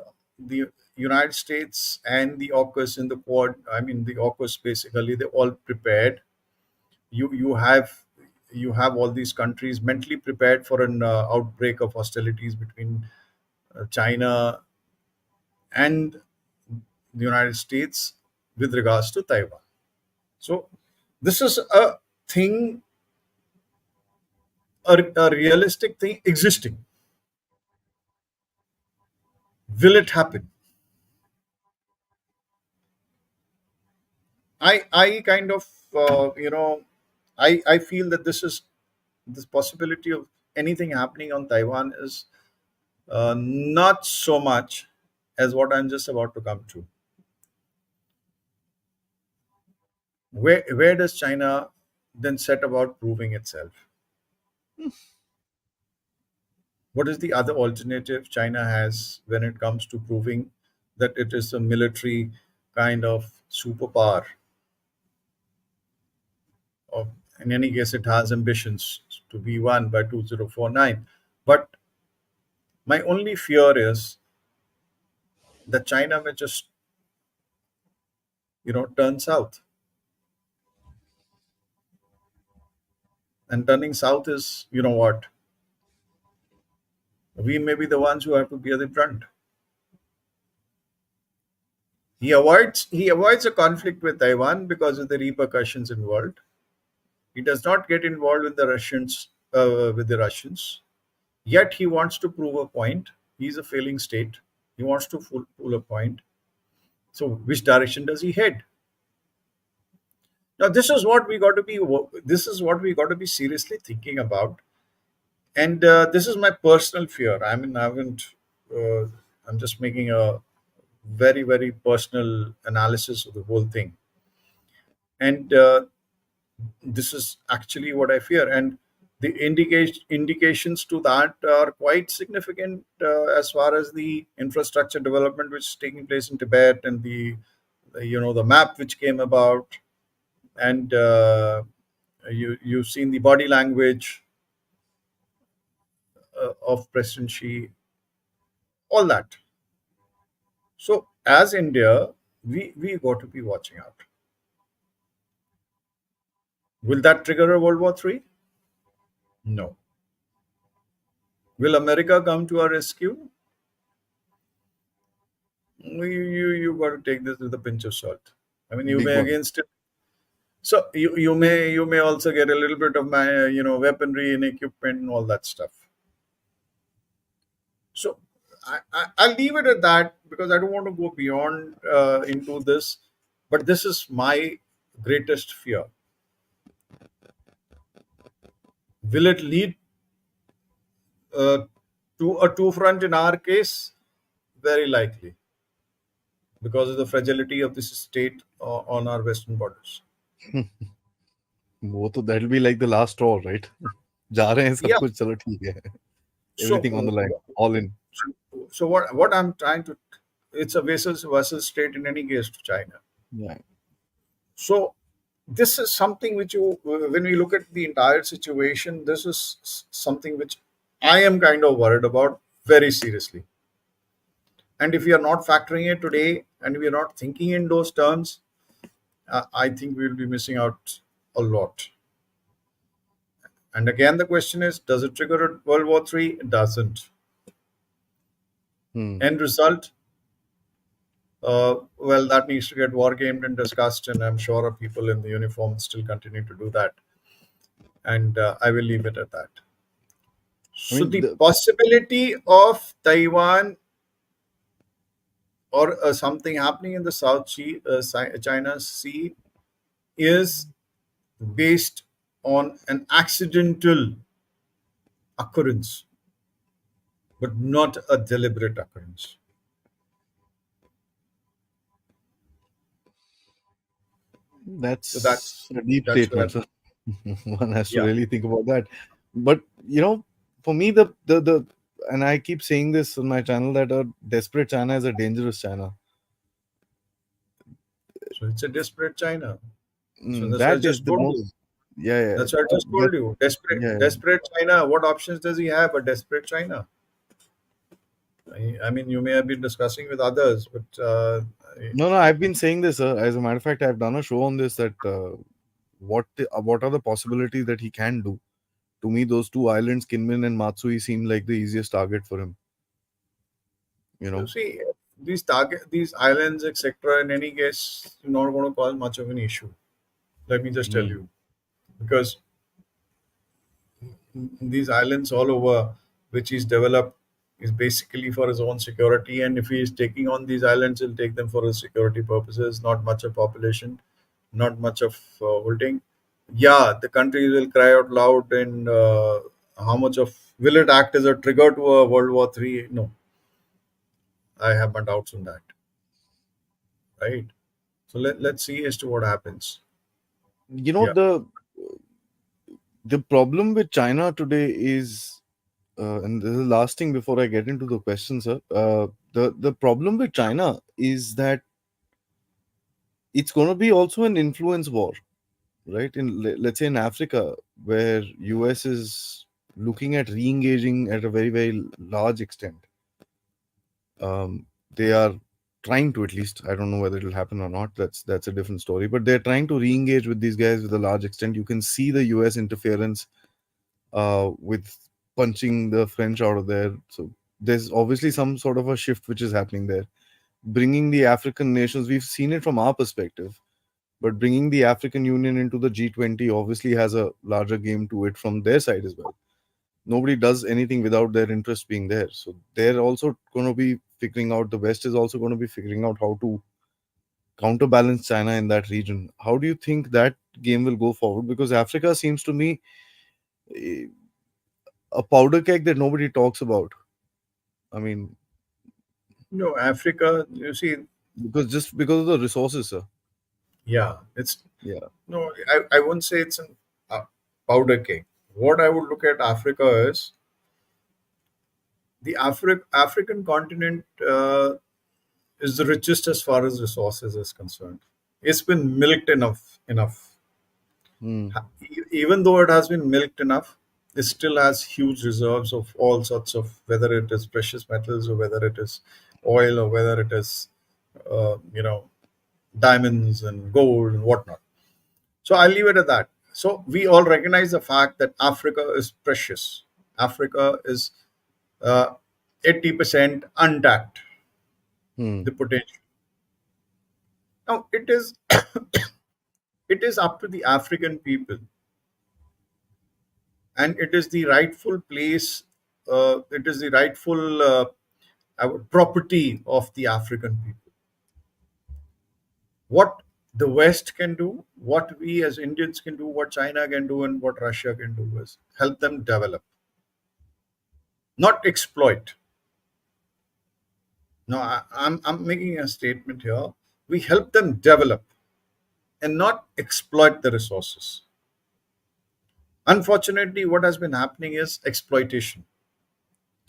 United States and the AUKUS in the Quad, I mean the AUKUS basically, they're all prepared. You have all these countries mentally prepared for an outbreak of hostilities between China and the United States with regards to Taiwan. So this is a thing, a realistic thing existing. Will it happen? I kind of I feel that this possibility of anything happening on Taiwan is not so much as what I'm just about to come to. Where does China then set about proving itself? What is the other alternative China has when it comes to proving that it is a military kind of superpower? Or in any case, it has ambitions to be one by 2049. But my only fear is that China may just turn south, and turning south is what, we may be the ones who have to bear the brunt. He avoids a conflict with Taiwan because of the repercussions involved. He does not get involved with the Russians. Yet he wants to prove a point. He's a failing state. He wants to pull a point. So which direction does he head? Now this is what we got to be seriously thinking about. And this is my personal fear. I mean, I haven't. Uh, I'm just making a very very personal analysis of the whole thing, and this is actually what I fear. And the indications to that are quite significant as far as the infrastructure development which is taking place in Tibet, and the map which came about, and you've seen the body language of President Xi, all that. So as India, we got to be watching out. Will that trigger a World War III? No. Will America come to our rescue? You got to take this with a pinch of salt. I mean, you Big may one. against it. So you may also get a little bit of my weaponry and equipment and all that stuff. So I'll leave it at that because I don't want to go beyond into this. But this is my greatest fear. Will it lead uh, to a two front in our case? Very likely, because of the fragility of this state on our western borders. वो तो that'll be like the last straw, right? जा रहे हैं सब Yeah. कुछ चलो ठीक है. So, Everything on the line, all in. what I'm trying to, it's a vessel state in any case to China. Yeah. So this is something which when we look at the entire situation, this is something which I am kind of worried about very seriously. And if we are not factoring it today and we are not thinking in those terms, I think we'll be missing out a lot. And again, the question is, does it trigger a World War III? It doesn't. Hmm. End result, well, that needs to get war gamed and discussed, and I'm sure people in the uniform still continue to do that. And I will leave it at that. I So mean, the possibility of Taiwan or something happening in the South Sea, China Sea, is based on an accidental occurrence, but not a deliberate occurrence. So that's a deep that's where, statement, sir. One has to yeah. really think about that. But for me, the and I keep saying this on my channel that a desperate China is a dangerous China. So it's a desperate China. So that's what I That is just the told you. most. Yeah, yeah, That's what I just that, told you. Desperate, yeah. desperate China. What options does he have? A desperate China. I mean, you may have been discussing with others, but No, no, I've been saying this. As a matter of fact, I've done a show on this. That what are the possibilities that he can do? To me, those two islands, Kinmen and Matsui, seem like the easiest target for him. You you know. see, these islands, etc. In any case, you're not going to cause much of an issue. Let me just tell Mm, you, because these islands all over which he's developed is basically for his own security, and if he is taking on these islands, he'll take them for his security purposes. Not much of population, not much of holding. Yeah, the countries will cry out loud, and how much of will it act as a trigger to a World War III? No, I have my doubts on that. Right. So let's see as to what happens. You know Yeah. the problem with China today is, and this is the last thing before I get into the questions, sir. The problem with China is that it's going to be also an influence war, right? Let's say in Africa, where US is looking at re-engaging at a very very large extent. They are trying to, at least. I don't know whether it'll happen or not. That's a different story. But they're trying to re-engage with these guys with a large extent. You can see the US interference with punching the French out of there. So there's obviously some sort of a shift which is happening there. Bringing the African nations, we've seen it from our perspective, but bringing the African Union into the G20 obviously has a larger game to it from their side as well. Nobody does anything without their interest being there. So they're also going to be figuring out, the West is also going to be figuring out how to counterbalance China in that region. How do you think that game will go forward? Because Africa seems to me eh, a powder keg that nobody talks about. I mean, No, Africa, you see, because of the resources, sir. yeah, it's Yeah. no, I wouldn't say it's a powder cake. What I would look at Africa is the African continent is the richest as far as resources is concerned. It's been milked enough. Hmm. Even though it has been milked enough, it still has huge reserves of all sorts of, whether it is precious metals or whether it is oil or whether it is, you know, diamonds and gold and whatnot. So I'll leave it at that. So we all recognize the fact that Africa is precious. Africa is uh, 80% untapped, Hmm. the potential. Now it is up to the African people, and it is the rightful place. It is the rightful property of the African people. What the West can do, what we as Indians can do, what China can do, and what Russia can do is help them develop, not exploit. No, I'm making a statement here. We help them develop and not exploit the resources. Unfortunately, what has been happening is exploitation.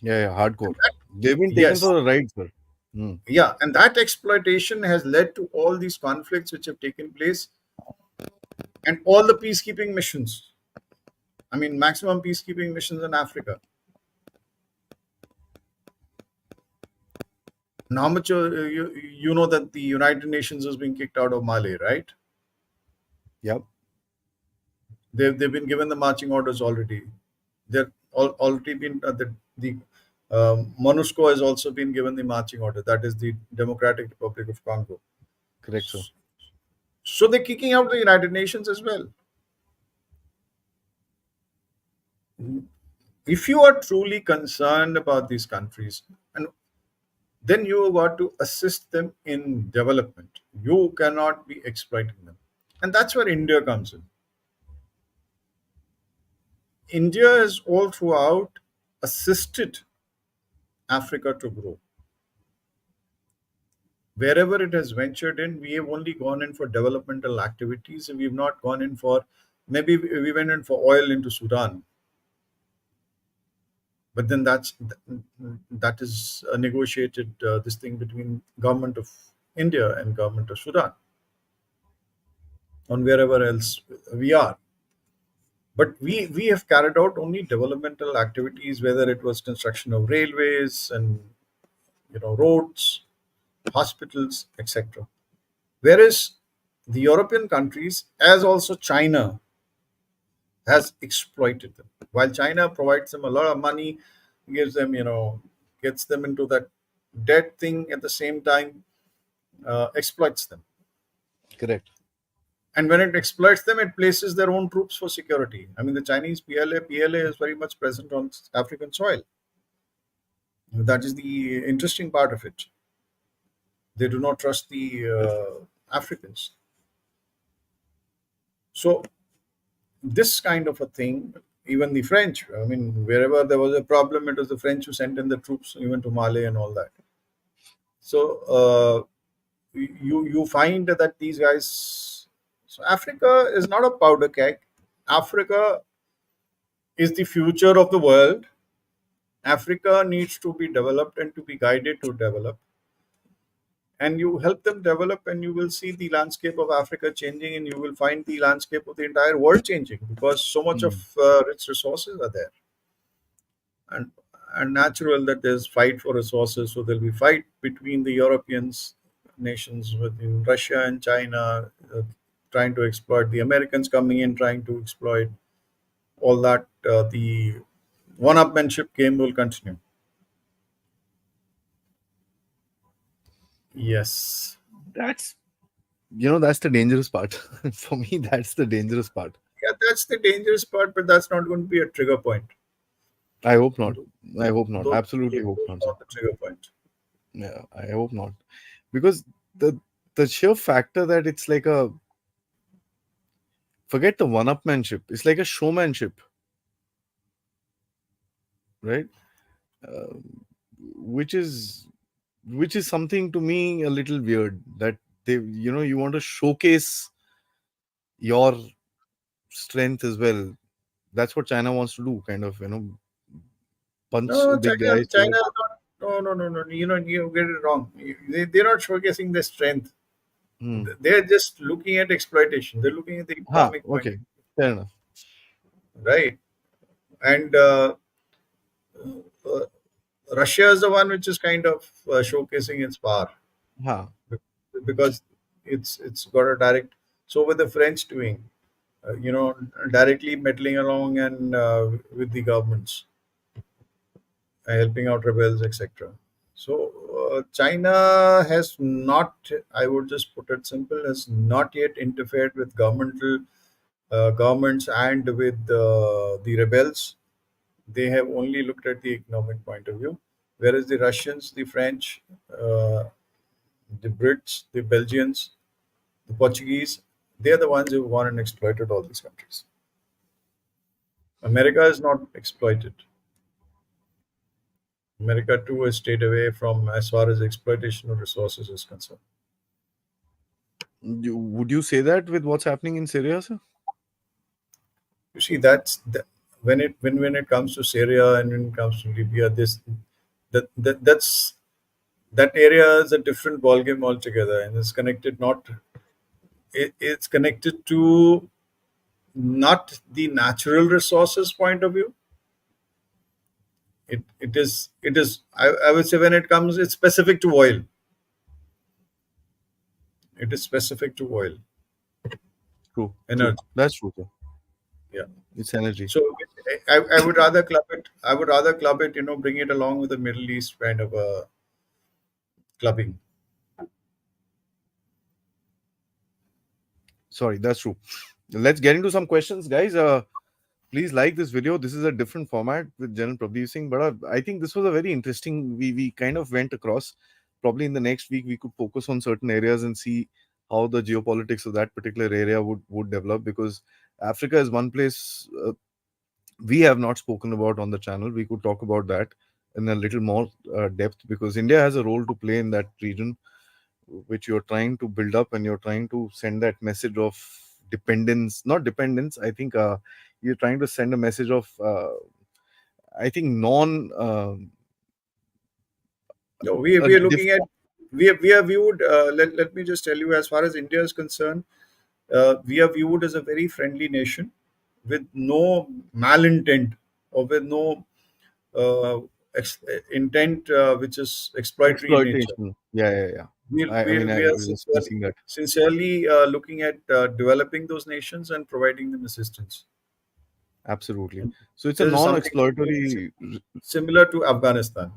Yeah, yeah, hardcore. And that, They've been taken yes, for a ride, sir. Hmm. yeah, and that exploitation has led to all these conflicts which have taken place and all the peacekeeping missions. I mean, maximum peacekeeping missions in Africa. And how much you know that the United Nations is being kicked out of Mali, right? Yep. They've been given the marching orders already. They're already been the MONUSCO has also been given the marching order. That is the Democratic Republic of Congo. Correct, sir. So they're kicking out the United Nations as well. If you are truly concerned about these countries, and then you got to assist them in development. You cannot be exploiting them, and that's where India comes in. India has all throughout assisted Africa to grow. Wherever it has ventured in, we have only gone in for developmental activities. We've not gone in for, maybe we went in for oil into Sudan, but then that is a negotiated this thing between government of India and government of Sudan on wherever else we are. But we have carried out only developmental activities, whether it was construction of railways and roads, hospitals, etc. Whereas the European countries, as also China, has exploited them. While China provides them a lot of money, gives them, gets them into that debt thing, at the same time exploits them. Correct. And when it exploits them, it places their own troops for security. I mean, the Chinese PLA is very much present on African soil. That is the interesting part of it. They do not trust the Africans. So this kind of a thing, even the French, I mean, wherever there was a problem, it was the French who sent in the troops, even to Mali and all that. So you find that these guys. So Africa is not a powder keg. Africa is the future of the world. Africa needs to be developed and to be guided to develop. And you help them develop, and you will see the landscape of Africa changing, and you will find the landscape of the entire world changing, because so much of Mm. rich resources are there. And natural that there's fight for resources, so there'll be fight between the Europeans nations, within Russia and China, trying to exploit, the Americans coming in trying to exploit all that. The one-upmanship game will continue. Yes. That's that's the dangerous part. For me, that's the dangerous part. Yeah, that's the dangerous part, but that's not going to be a trigger point. I hope not. Those, I hope not. those Absolutely hope not, sir. not the trigger point. Yeah, I hope not. Because the sheer factor that it's like a, forget the one-upmanship. It's like a showmanship, right? Uh, which is something to me a little weird, that they you want to showcase your strength as well. That's what China wants to do, kind of, punch No, big China, guys so China that. is not. No, no, no, no. You get it wrong. They're not showcasing their strength. Hmm. They're just looking at exploitation. They're looking at the Ha, economic point, okay, fair enough. right? And uh, Russia is the one which is kind of showcasing its power, Ha. because it's got a direct. So with the French doing, directly meddling along and with the governments, helping out rebels, etc. So China has not, I would just put it simple, has not yet interfered with governments and with the rebels. They have only looked at the economic point of view, whereas the Russians, the French, uh, the Brits, the Belgians, the Portuguese, they are the ones who've gone and exploited all these countries. America is not exploited. America too has stayed away from, as far as exploitation of resources is concerned. Would you say that with what's happening in Syria, sir? You see, when it comes to Syria and when it comes to Libya, that's that area is a different ballgame altogether, and it's connected not it's connected to not the natural resources point of view. It is I would say, when it comes, it's specific to oil. It is specific to oil. True, true. energy. That's true, sir. Yeah. It's energy. So I would rather club it. I would rather club it. Bring it along with the Middle East kind of a clubbing. Sorry, that's true. Let's get into some questions, guys. Please like this video. This is a different format with General Prabdeep Singh, but I think this was a very interesting. We kind of went across. Probably in the next week, we could focus on certain areas and see how the geopolitics of that particular area would develop. Because Africa is one place we have not spoken about on the channel. We could talk about that in a little more depth, because India has a role to play in that region, which you're trying to build up, and you're trying to send that message of dependence, not dependence. I think you're trying to send a message of, I think, non No, a we are looking at we are viewed. Let me just tell you, as far as India is concerned, we are viewed as a very friendly nation with no malintent or with no uh, intent which is exploitory in nature. exploitation. Yeah, yeah, yeah. I mean, We I are was just missing that. sincerely looking at developing those nations and providing them assistance. Absolutely. And So it's a this is something non-exploratory. similar to Afghanistan.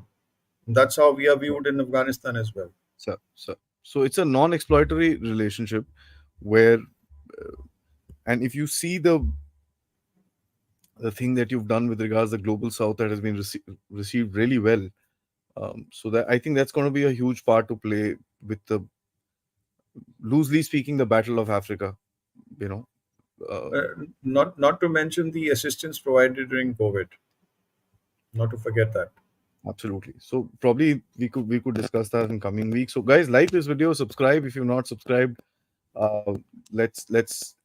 That's how we are viewed in Afghanistan as well. So it's a non-exploratory relationship where, and if you see the thing that you've done with regards to the global south, that has been received really well. So that, I think, that's going to be a huge part to play with the, loosely speaking, the battle of Africa, you know. Uh, um, not to mention the assistance provided during COVID. Not to forget that. Absolutely. So probably we could discuss that in coming weeks. So guys, like this video, subscribe if you're not subscribed. uh, let's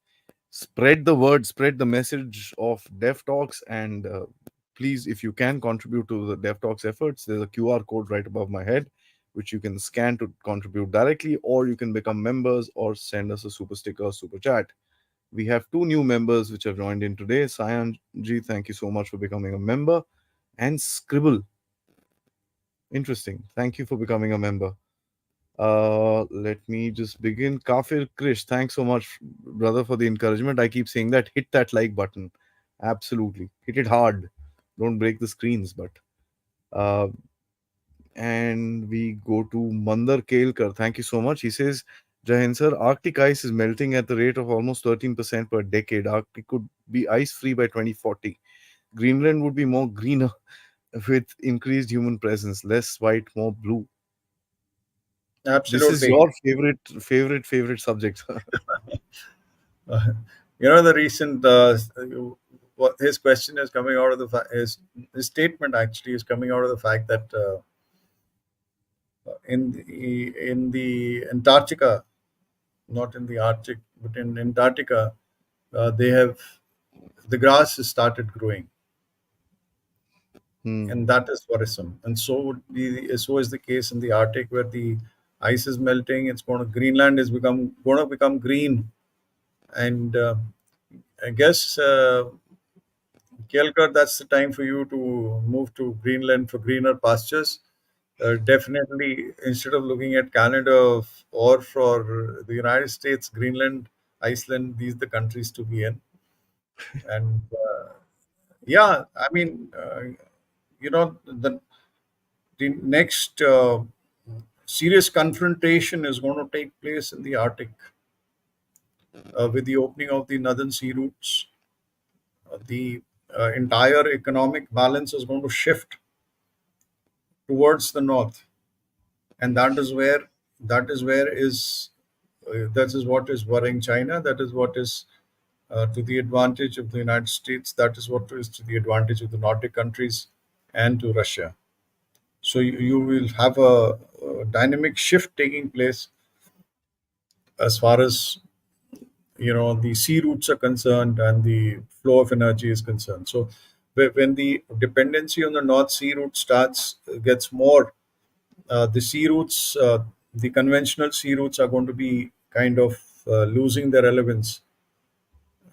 spread the word, spread the message of Dev Talks, and please, if you can contribute to the Dev Talks efforts, there's a QR code right above my head, which you can scan to contribute directly, or you can become members or send us a super sticker or super chat. We have two new members which have joined in today. Sayan ji, thank you so much for becoming a member. And Scribble, interesting. Thank you for becoming a member. Let me just begin. Kafir Krish, thanks so much, brother, for the encouragement. I keep saying that. Hit that like button. Absolutely. Hit it hard. Don't break the screens, but uh and we go to Mandar Kelkar. Thank you so much. He says, Jahan sir, Arctic ice is melting at the rate of almost 13% per decade. Arctic could be ice free by 2040. Greenland would be more greener with increased human presence, less white, more blue. This is Absolutely. your favorite subject. Uh, the recent what his question is coming out of the his statement actually is coming out of the fact that in the Antarctica, not in the Arctic, but in Antarctica, they have the grass has started growing, Hmm. and that is worrisome. And so is the case in the Arctic, where the ice is melting. It's going to Greenland is going to become green, and I guess Kelkar, that's the time for you to move to Greenland for greener pastures. Definitely, instead of looking at Canada or for the United States, Greenland, Iceland, these are the countries to be in. And yeah, I mean, the next serious confrontation is going to take place in the Arctic with the opening of the northern sea routes. The entire economic balance is going to shift towards the north, and that is what is worrying China. That is what is to the advantage of the United States. That is what is to the advantage of the Nordic countries and to Russia. So you will have a dynamic shift taking place as far as the sea routes are concerned and the flow of energy is concerned. So when the dependency on the North Sea route starts gets more, the sea routes, the conventional sea routes are going to be kind of losing their relevance,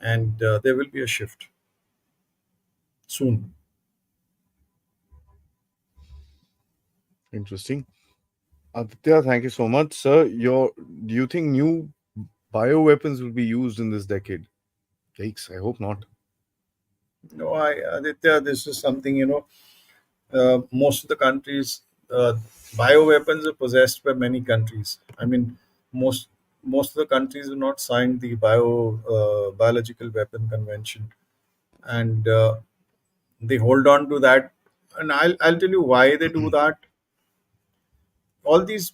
and there will be a shift soon. Interesting. Aditya, thank you so much, sir. Do you think new Bioweapons will be used in this decade. Yikes! I hope not. No, Aditya, this is something, most of the countries, bioweapons are possessed by many countries. I mean, most most of the countries have not signed the biological weapon convention, and they hold on to that. And I'll tell you why they do that. All these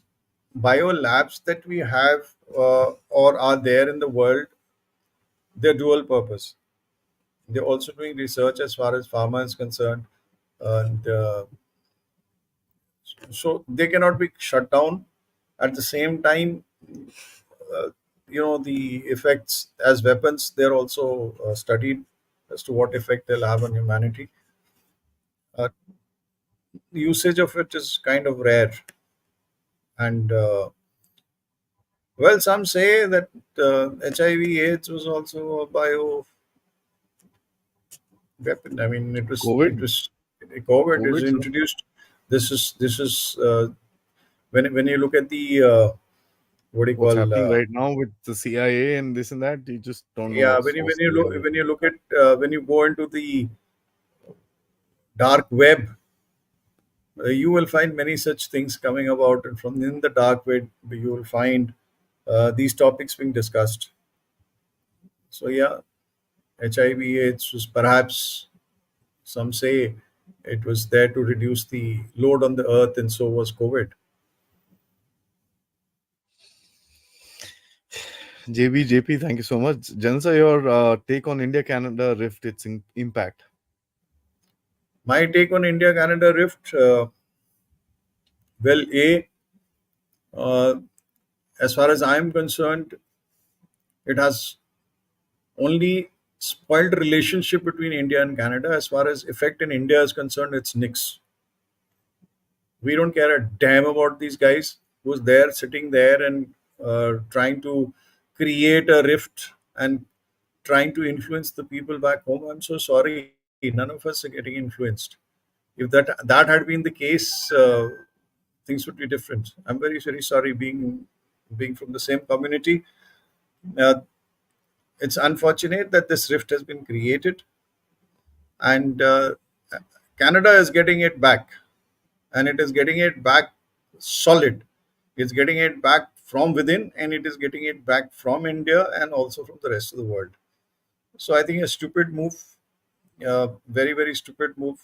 bio labs that we have or are there in the world, they're dual purpose. They're also doing research as far as pharma is concerned, and so they cannot be shut down. At the same time, uh, the effects as weapons, they're also studied as to what effect they'll have on humanity. The usage of it is kind of rare, and well, some say that HIV/AIDS was also a bio weapon. I mean, COVID, COVID is COVID, sir. introduced. This is when you look at the what do you What's call happening right now with the CIA and this and that? You just don't know yeah, what's when what's you the look reality. when you look at when you go into the dark web, you will find many such things coming about, and from in the dark web you will find these topics being discussed. So yeah, HIV/AIDS was perhaps, some say, it was there to reduce the load on the earth, and so was COVID. JP, thank you so much. Jansa, your take on India-Canada rift, its impact. My take on India Canada rift, well, uh, as far as I am concerned, it has only spoiled relationship between India and Canada. As far as effect in India is concerned, it's nix. We don't care a damn about these guys who's there sitting there and trying to create a rift and trying to influence the people back home. I'm so sorry, none of us are getting influenced. If that had been the case, things would be different. I'm very very sorry, being from the same community. Uh, it's unfortunate that this rift has been created, and Canada is getting it back, and it is getting it back solid. It's getting it back from within, and it is getting it back from India and also from the rest of the world. So I think a stupid move, very very stupid move.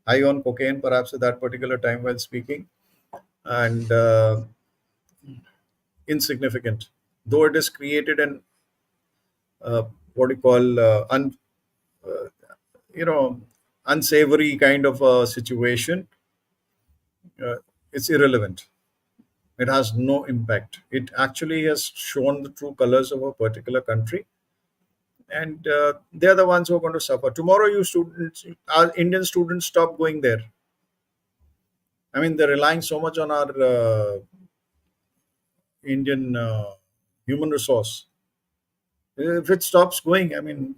High on cocaine, perhaps at that particular time while speaking, and insignificant. Though it has created an what do you call you know unsavory kind of a situation, uh, it's irrelevant. It has no impact. It actually has shown the true colors of a particular country, and they're the ones who are going to suffer. Tomorrow, you students, our Indian students, stop going there. I mean, they're relying so much on our Indian human resource. If it stops going, I mean,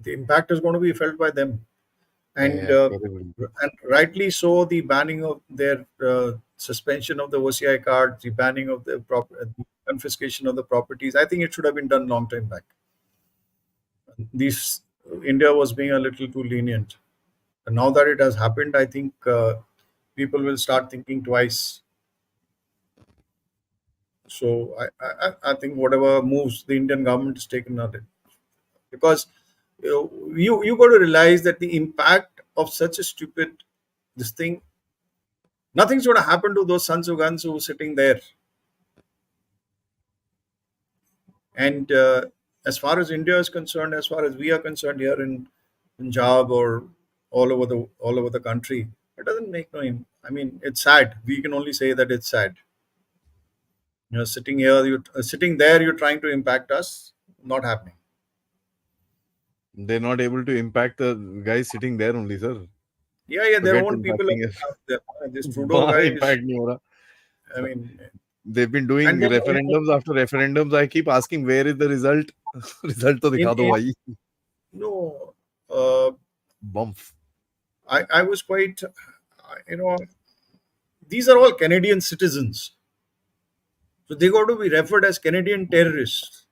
the impact is going to be felt by them. Yeah, And yeah, terrible. rightly so, the banning of their suspension of the OCI card, the banning of the confiscation of the properties. I think it should have been done long time back. These India was being a little too lenient, and now that it has happened, I think people will start thinking twice. So I think whatever moves the Indian government has taken on it, because you got to realize that the impact of such a stupid this thing, nothing's going to happen to those sons of guns who are sitting there. And as far as India is concerned, as far as we are concerned here in Punjab or all over the country, it doesn't make no. I mean, it's sad. We can only say that it's sad. Sitting here, you sitting there, you're trying to impact us. Not happening. They're not able to impact the guys sitting there only, sir. Yeah, yeah, their Forget own people impacting us. are out there. This Trudeau वहाँ guy is. impact नहीं हो रहा. I mean, They've been doing and then referendums after referendums. I keep asking, where is the result? Result तो in, दिखा दो in भाई. no, uh, Bump. I was quite, you know, these are all Canadian citizens. So they got to be referred as Canadian terrorists.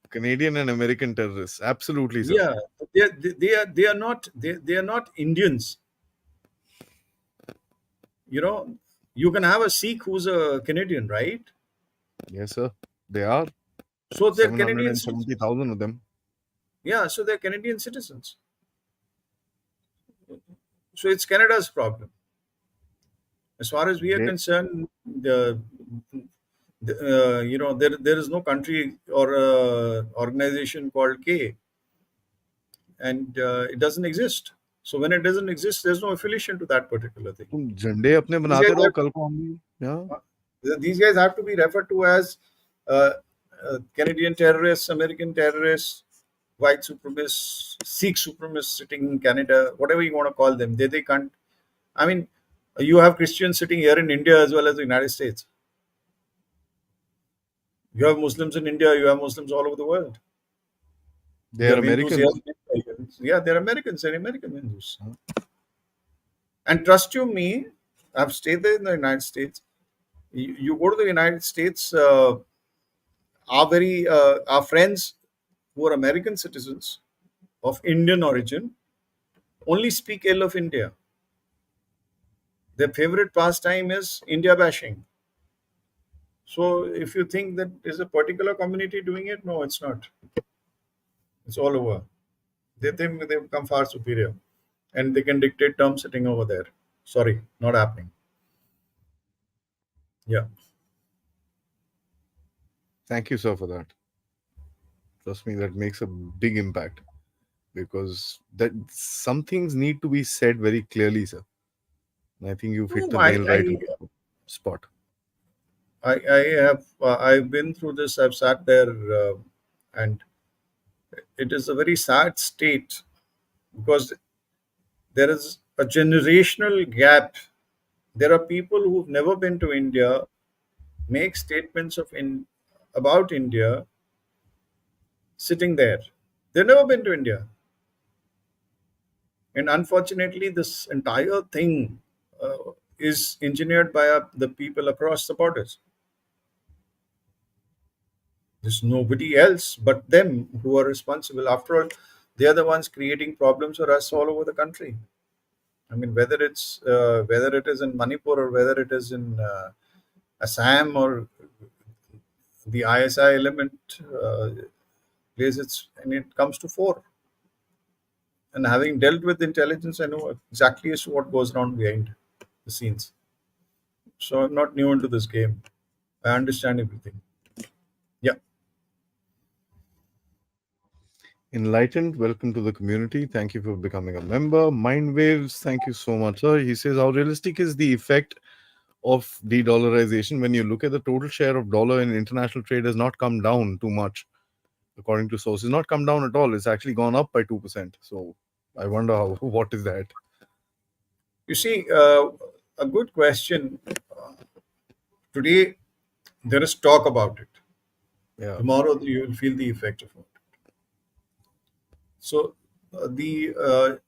Canadian and American terrorists. Absolutely, sir. Yeah, they are not Indians. You know, you can have a Sikh who's a Canadian, right? Yes, sir. They are So they're Canadian citizens. 770,000 of them. Yeah, so they're Canadian citizens. So it's Canada's problem. As far as we are They, concerned, there is no country or organization called K, and it doesn't exist. So when it doesn't exist, there's no affiliation to that particular thing. तुम झंडे अपने These guys बनाते रहो have कल को हम भी yeah. these guys have to be referred to as uh, Canadian terrorists, American terrorists, white supremacists, Sikh supremacists sitting in Canada, whatever you want to call them. They can't. I mean, you have Christians sitting here in India as well as the United States. You have Muslims in India. You have Muslims all over the world. They You are have Hindus here. Americans. Yeah, they're Americans. They're American Hindus. And trust you me, I've stayed there in the United States. You go to the United States. Our friends who are American citizens of Indian origin only speak ill of India. Their favorite pastime is India bashing. So if you think that is a particular community doing it, no, it's not. It's all over. They think they've become far superior and they can dictate terms sitting over there. Sorry, not happening. Yeah. Thank you, sir, for that. Trust me, that makes a big impact because that some things need to be said very clearly, sir. And I think you've hit No, the nail right on the spot. I've been through this. I've sat there, and it is a very sad state because there is a generational gap. There are people who've never been to India make statements about India sitting there. They've never been to India, and unfortunately, this entire thing is engineered by the people across the borders. There's nobody else but them who are responsible. After all, they are the ones creating problems for us all over the country. I mean, whether it is in Manipur or whether it is in Assam or the ISI element plays its and it comes to fore. And having dealt with intelligence, I know exactly as to what goes on behind the scenes. So I'm not new into this game. I understand everything. Yeah. Enlightened, welcome to the community. Thank you for becoming a member. Mind Waves, thank you so much, sir. He says, how realistic is the effect of de-dollarization when you look at the total share of dollar in international trade has not come down too much, according to sources, not come down at all. It's actually gone up by 2%. So I wonder how, what is that? You see, a good question. Today, there is talk about it. Yeah. Tomorrow, you will feel the effect of it. So, the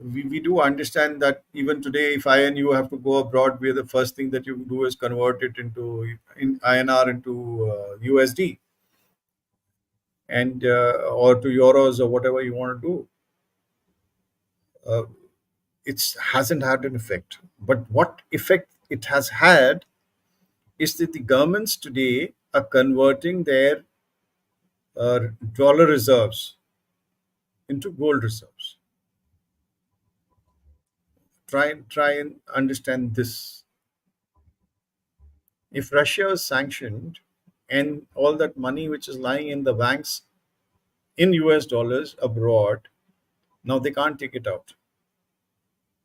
we do understand that even today, if I and you have to go abroad, where the first thing that you do is convert it into in INR into USD and or to euros or whatever you want to do. Uh, it hasn't had an effect. But what effect it has had is that the governments today are converting their dollar reserves into gold reserves. Try and understand this. If Russia is sanctioned and all that money which is lying in the banks in US dollars abroad, now they can't take it out.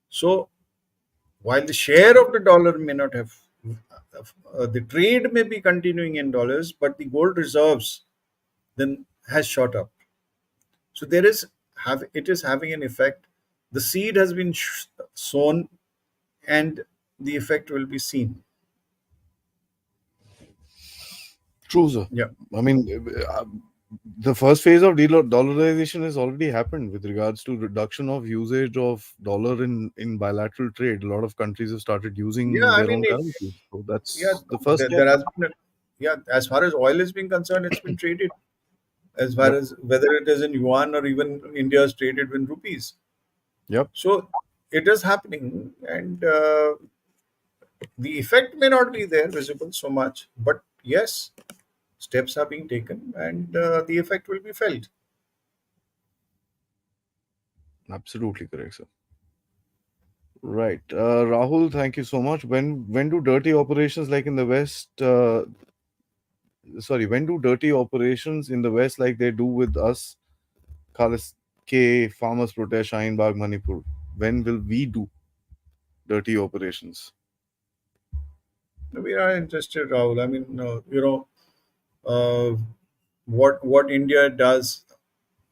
So while the share of the dollar may not have, the trade may be continuing in dollars, but the gold reserves then has shot up. So it is having an effect. The seed has been sown, and the effect will be seen. True, sir. Yeah. I mean, The first phase of dollarization has already happened with regards to reduction of usage of dollar in bilateral trade. A lot of countries have started Yeah, using I their mean, own if currencies. So yeah, that's the first there step. has been yeah, as far as oil is being concerned, it's been traded. As far Yep. as whether it is in yuan or even India is traded in rupees. Yep. So it is happening, and the effect may not be there visible so much, but yes, steps are being taken, and the effect will be felt. Absolutely correct, sir. Right. Rahul, thank you so much. When do dirty operations like in the West sorry, when do dirty operations in the West like they do with us, Khalis K, Farmers Protest, Shaheen Bagh, Manipur? When will we do dirty operations? We are interested, Rahul. I mean, uh, what India does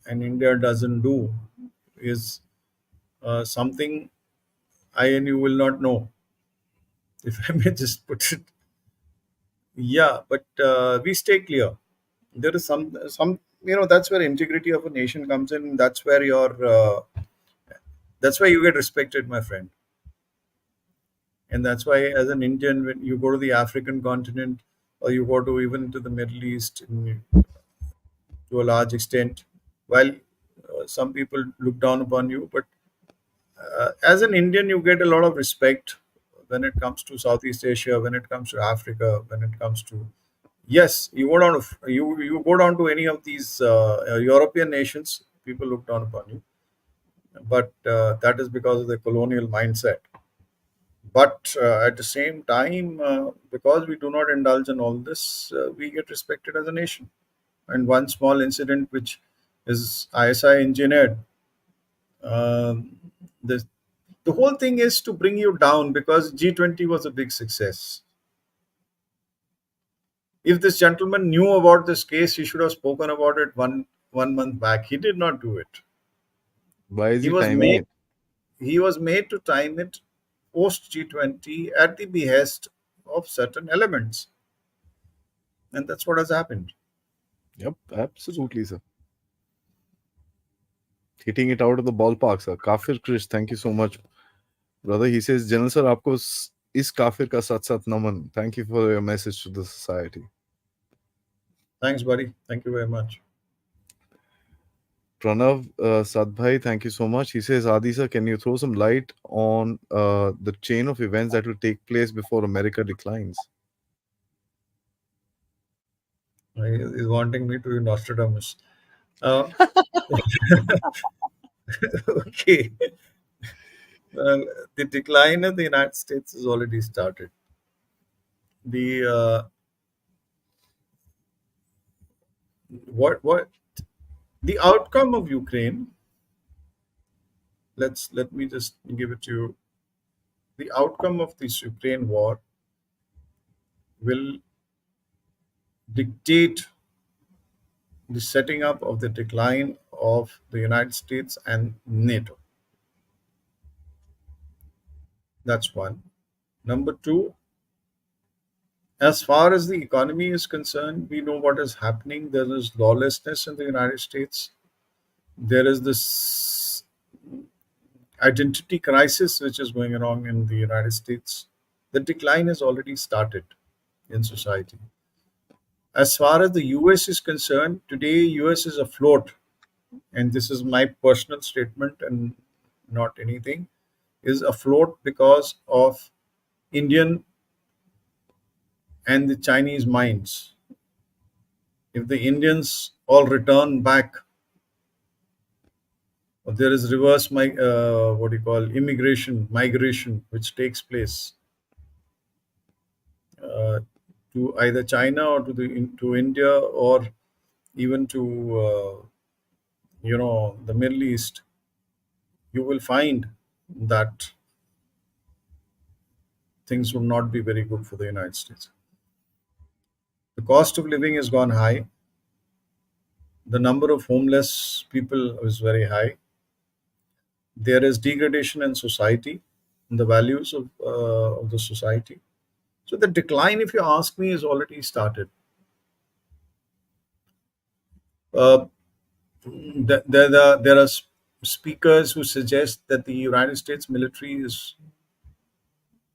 and India doesn't do is something I and you will not know, if I may just put it. Yeah, but we stay clear. There is some that's where integrity of a nation comes in. That's where you get respected, my friend. And that's why, as an Indian, when you go to the African continent or you go to even to the Middle East to a large extent, while some people look down upon you, but as an Indian, you get a lot of respect when it comes to Southeast Asia, when it comes to Africa, when it comes to yes, you go down to any of these European nations, people look down upon you, but that is because of the colonial mindset. But at the same time, because we do not indulge in all this, we get respected as a nation. And one small incident, which is ISI engineered, um, the the whole thing is to bring you down because G20 was a big success. If this gentleman knew about this case, he should have spoken about it one month back. He did not do it. Why is He he was timing made it? he was made to time it post G20 at the behest of certain elements, and that's what has happened. Yep, absolutely, sir. Hitting it out of the ballpark, sir. Kafir Krish, thank you so much, brother. He says, General sir, आपको इस काफिर का साथ साथ नमन. Thank you for your message to the society. Thanks, buddy. Thank you very much. Pranav Sadbhai, thank you so much. He says, Adi sir, can you throw some light on the chain of events that will take place before America declines? He's wanting me to be Nostradamus. Uh, okay. Well, the decline of the United States has already started. The what the outcome of Ukraine. Let me just give it to you. The outcome of this Ukraine war will dictate the setting up of the decline of the United States and NATO. That's one. Number two, as far as the economy is concerned, we know what is happening. There is lawlessness in the United States. There is this identity crisis which is going on in the United States. The decline has already started in society. As far as the US is concerned, today US is afloat, and this is my personal statement and not anything, is afloat because of Indian and the Chinese minds. If the Indians all return back, there is reverse what do you call immigration migration which takes place uh, to either China or to India or even to the Middle East. You will find that things will not be very good for the United States. The cost of living has gone high. The number of homeless people is very high. There is degradation in society, in the values of the society. So the decline, if you ask me, is already started. Uh, there are speakers who suggest that the United States military is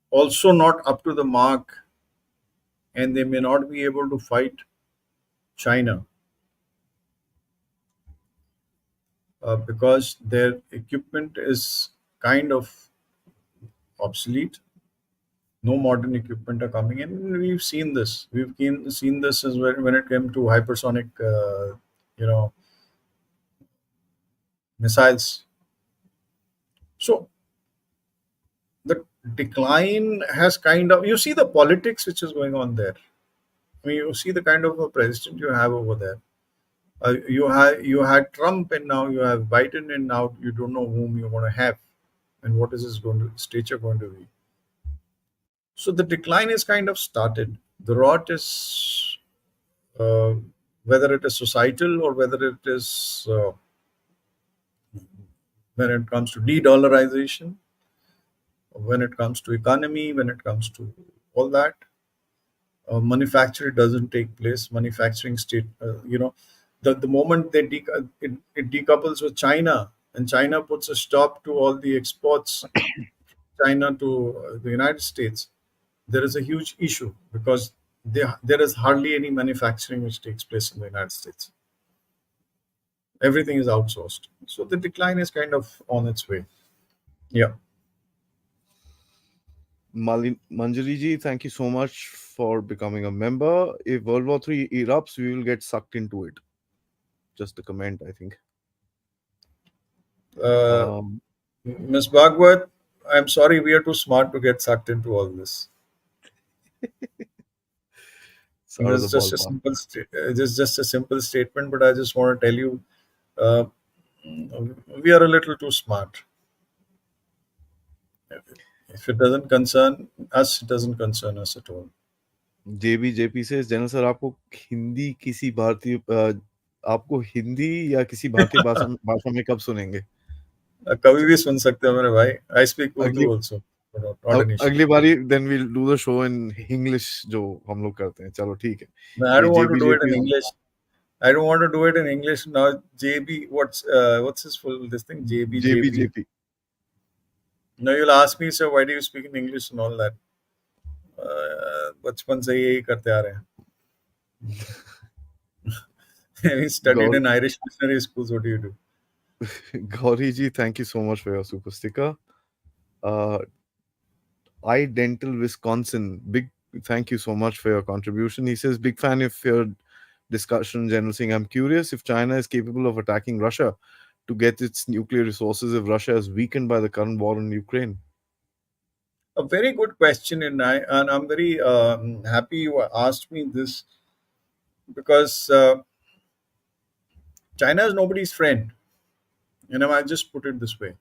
also not up to the mark, and they may not be able to fight China because their equipment is kind of obsolete. No modern equipment are coming in. We've seen this. Seen this as when it came to hypersonic, you know, missiles. So the decline has kind of, you see the politics which is going on there. I mean, you see the kind of a president you have over there. You had Trump, and now you have Biden, and now you don't know whom you're going to have, and what is his stature going to be. So the decline is kind of started. The rot is, uh, whether it is societal or whether it is when it comes to de-dollarization, when it comes to economy, when it comes to all that, manufacturing doesn't take place. Manufacturing state, the moment it decouples with China, and China puts a stop to all the exports, China to the United States, there is a huge issue because there is hardly any manufacturing which takes place in the United States. Everything is outsourced. So the decline is kind of on its way. Yeah. Manjari ji, thank you so much for becoming a member. If World War III erupts, we will get sucked into it. Just a comment, I think. Uh, Um, Ms. Bhagwat, I'm sorry, we are too smart to get sucked into all this. Sorry, the It's just a ballpark. simple just a simple statement, but I just want to tell you, uh, we are a little too smart. If it doesn't concern us, it doesn't concern us at all. JB से general sir आपको हिंदी या किसी भारतीय भाषा भाषा में कब सुनेंगे? कभी भी सुन सकते हो मेरे भाई. I speak अगली Urdu also. Not an issue. अगली बारी then we'll do the show in English जो हम लोग करते हैं. चलो ठीक है. No, I ये don't want to JB do it in JP English. I don't want to do it in English now. JB, what's his full this thing? JB JB. JP Now you'll ask me, sir, why do you speak in English and all that? बचपन से यही करते आ रहे हैं. We studied गौर in Irish missionary schools. What do you do? Gauri ji thank you so much for your super sticker. I Dental Wisconsin. Big thank you so much for your contribution. He says, big fan of your discussion, General Singh. I'm curious if China is capable of attacking Russia to get its nuclear resources if Russia is weakened by the current war in Ukraine. A very good question, and I'm very happy you asked me this because China is nobody's friend. I just put it this way.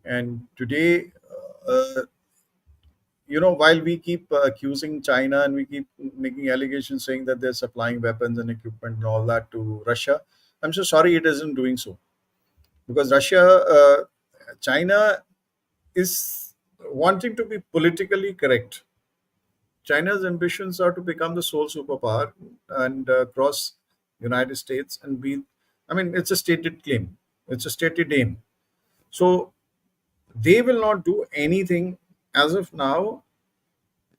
And today, uh, while we keep accusing China and we keep making allegations saying that they're supplying weapons and equipment and all that to Russia, I'm so sorry it isn't doing so because China is wanting to be politically correct. China's ambitions are to become the sole superpower and cross United States and be. I mean, it's a stated claim. It's a stated aim. So they will not do anything as of now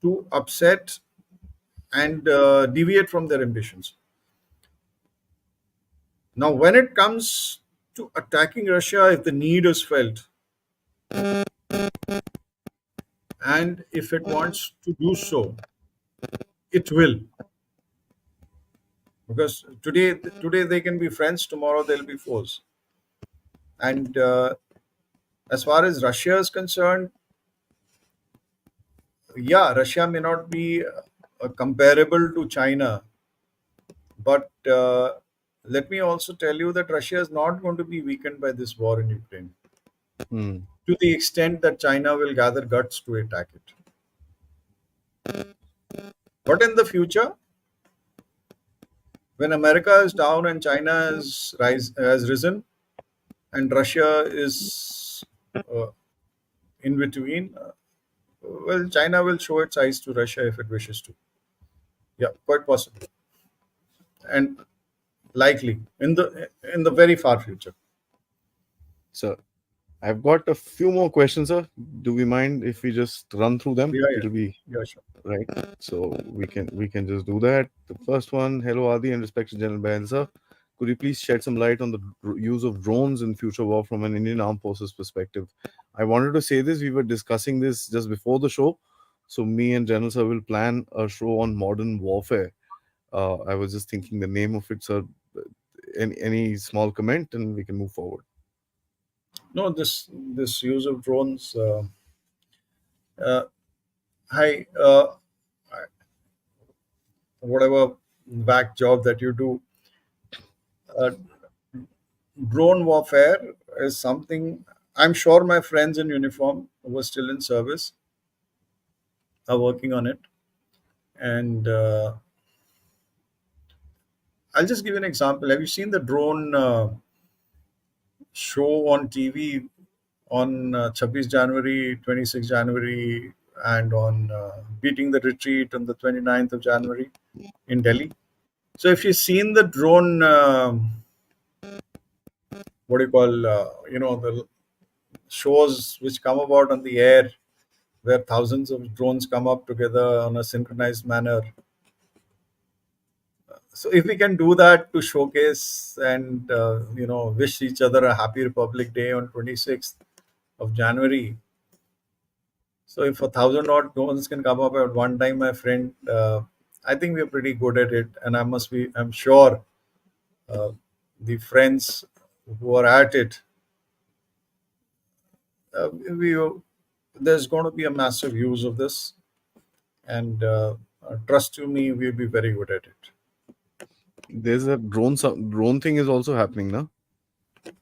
to upset and deviate from their ambitions. Now, when it comes to attacking Russia, if the need is felt and if it wants to do so, it will. Because today they can be friends, tomorrow they'll be foes. And as far as Russia is concerned, yeah, Russia may not be comparable to China, but let me also tell you that Russia is not going to be weakened by this war in Ukraine Hmm. to the extent that China will gather guts to attack it. But in the future, when America is down and China has risen, and Russia is in between, well, China will show its eyes to Russia if it wishes to. Yeah, quite possible. And likely in the very far future. So I've got a few more questions, sir. Do we mind if we just run through them? Yeah, It'll be yeah, yeah, sure. right. So we can just do that. The first one, hello Adi and respected General Bayan, sir. Could you please shed some light on the use of drones in future war from an Indian armed forces perspective? I wanted to say this. We were discussing this just before the show. So me and General Sir will plan a show on modern warfare. I was just thinking the name of it, sir. Any small comment, and we can move forward. No, this use of drones. Uh, Hi, whatever back job that you do, uh, drone warfare is something I'm sure my friends in uniform who are still in service are working on it. And I'll just give you an example. Have you seen the drone show on TV on 26 January, 26 January, and on beating the retreat on the 29th of January in Delhi? So if you've seen the drone, what do you call, the shows which come about on the air where thousands of drones come up together on a synchronized manner. So if we can do that to showcase and wish each other a happy Republic Day on 26th of January. So if 1,000 odd drones can come up at one time, my friend, I think we're pretty good at it, and I'm sure uh, the friends who are at it, we there's going to be a massive use of this, and trust you me, we'll be very good at it. There's a drone thing is also happening now.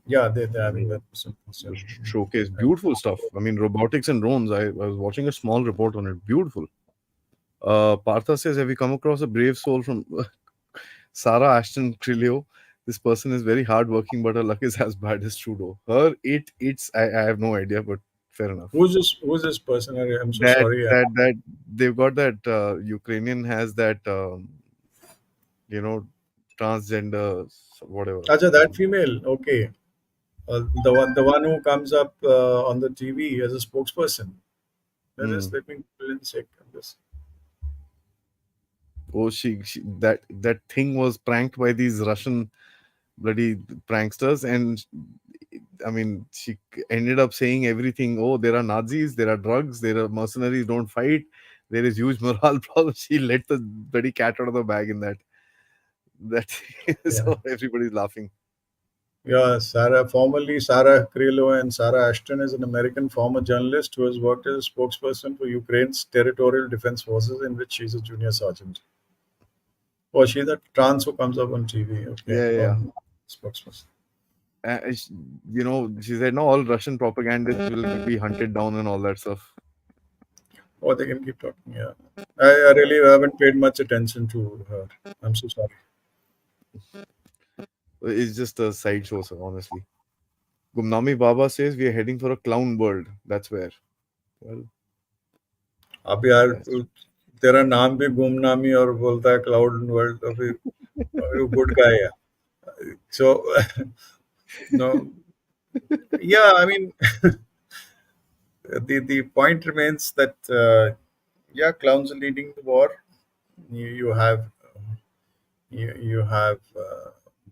Yeah, they're having The that symptoms, yeah. showcase beautiful stuff. I mean, robotics and drones. I was watching a small report on it. Beautiful. Partha says, have you come across a brave soul from Sarah Ashton Trillo? This person is very hardworking, but her luck is as bad as Trudeau. I have no idea, but fair enough. Who's this person? I'm so That sorry. that they've got that Ukrainian has that you know transgender whatever. Acha, that female. Okay. The one who comes up on the TV as a spokesperson. Hmm. Let me pull in check on this. Oh, she that thing was pranked by these Russian bloody pranksters, and I mean, she ended up saying everything. Oh, there are Nazis, there are drugs, there are mercenaries. Don't fight. There is huge morale problem. She let the bloody cat out of the bag in that. Yeah. So everybody's laughing. Yeah, formerly Sarah Krillo and Sarah Ashton is an American former journalist who has worked as a spokesperson for Ukraine's territorial defense forces, in which she's a junior sergeant. Oh, she's a trans who comes up on TV. Okay, Yeah, yeah, yeah. on spokesperson. Uh, sh- she said no, all Russian propagandists will be hunted down and all that stuff. Oh, they can keep talking. Yeah, I really haven't paid much attention to her. I'm so sorry. It's just a sideshow, sir, honestly. Gumnami Baba says we are heading for a clown world. That's where. Well, अब यार that's तेरा नाम भी गुमनामी और बोलता है cloud world अभी good guy है so no, yeah, I mean, the point remains that yeah, clowns are leading the war. You have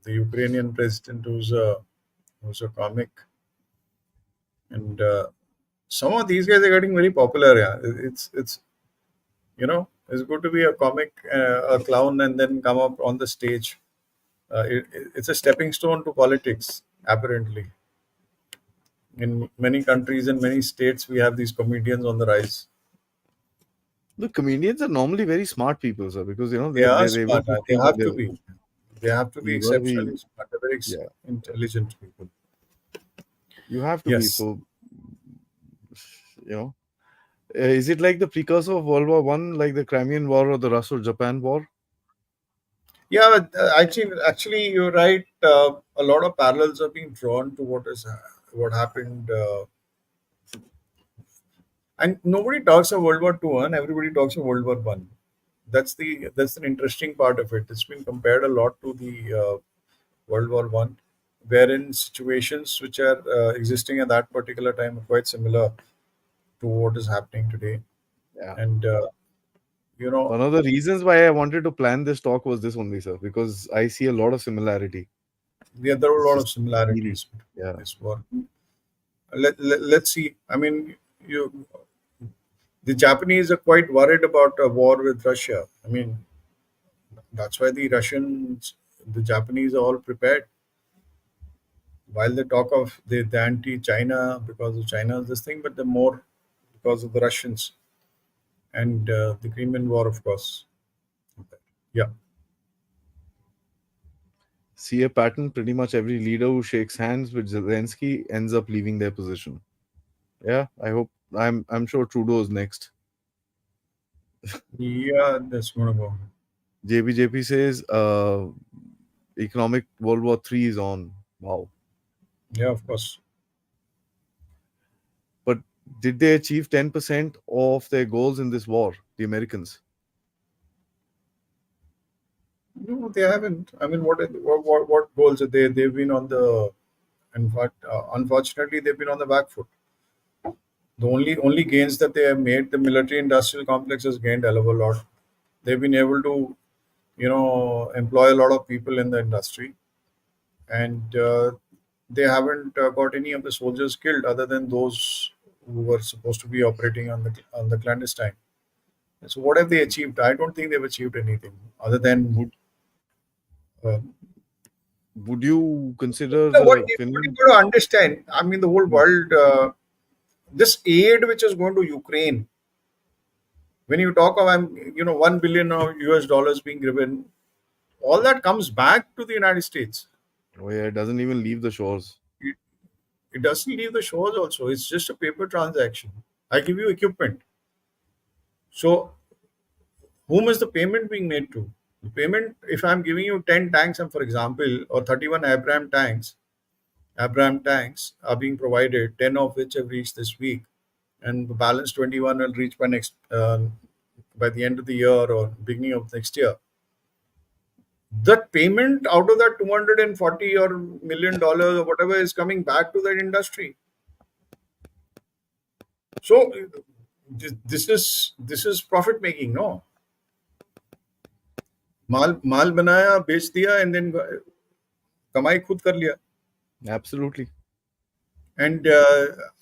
the Ukrainian president who's a comic, and some of these guys are getting very popular. Yeah, it's good to be a comic, a clown, and then come up on the stage. It's a stepping stone to politics, apparently. In many countries and many states, we have these comedians on the rise. the comedians are normally very smart people, sir, because They are they're able smart. to They think of have to their. be. They have to be You gotta exceptionally be, smart. They're very yeah. intelligent people. You have to be. Yes. So you know, is it like the precursor of World War One, like the Crimean War or the Russo-Japan War? Yeah, but, actually, you're right. A lot of parallels are being drawn to what happened, and nobody talks of World War Two, and everybody talks of World War One. That's an interesting part of it. It's been compared a lot to the World War One, wherein situations which are existing at that particular time are quite similar to what is happening today. Yeah. And you know, One of the reasons why I wanted to plan this talk was this only, sir, because I see a lot of similarity. there are a It's lot just of eerie. similarities between Yeah. this war. Let's see. I mean, the Japanese are quite worried about a war with Russia. I mean, that's why the Japanese are all prepared. While they talk of the anti-China because of China's this thing, but the more because of the Russians and the Crimean War, of course. Yeah, See a pattern. Pretty much every leader who shakes hands with Zelensky ends up leaving their position. Yeah, I hope. I'm sure Trudeau's next. yeah, that's one of them. JBJP says economic World War Three is on. Wow. Yeah, of course. But did they achieve 10% of their goals in this war, the Americans? No, they haven't. I mean, what goals are they? They've been on the. In fact, unfortunately, they've been on the back foot. The only gains that they have made, the military industrial complex has gained a hell of a lot. They've been able to, employ a lot of people in the industry, and they haven't got any of the soldiers killed, other than those who were supposed to be operating on the clandestine. So, what have they achieved? I don't think they've achieved anything other than. Would Uh, would you consider no, the what you Finland? got to understand, I mean, the whole Hmm. world, this aid which is going to Ukraine, when you talk of, 1 billion of US dollars being given, all that comes back to the United States. Oh yeah, it doesn't even leave the shores. It, it doesn't leave the shores also. It's just a paper transaction. I give you equipment. So, whom is the payment being made to? The payment, if I'm giving you 10 tanks, and for example, or 31 Abraham tanks are being provided, 10 of which have reached this week, and the balance 21 will reach by the end of the year or beginning of next year. That payment out of that 240 or $1 million or whatever is coming back to that industry. So this is profit making, no? माल बनाया बेच दिया and then कमाई खुद कर लिया. Absolutely. And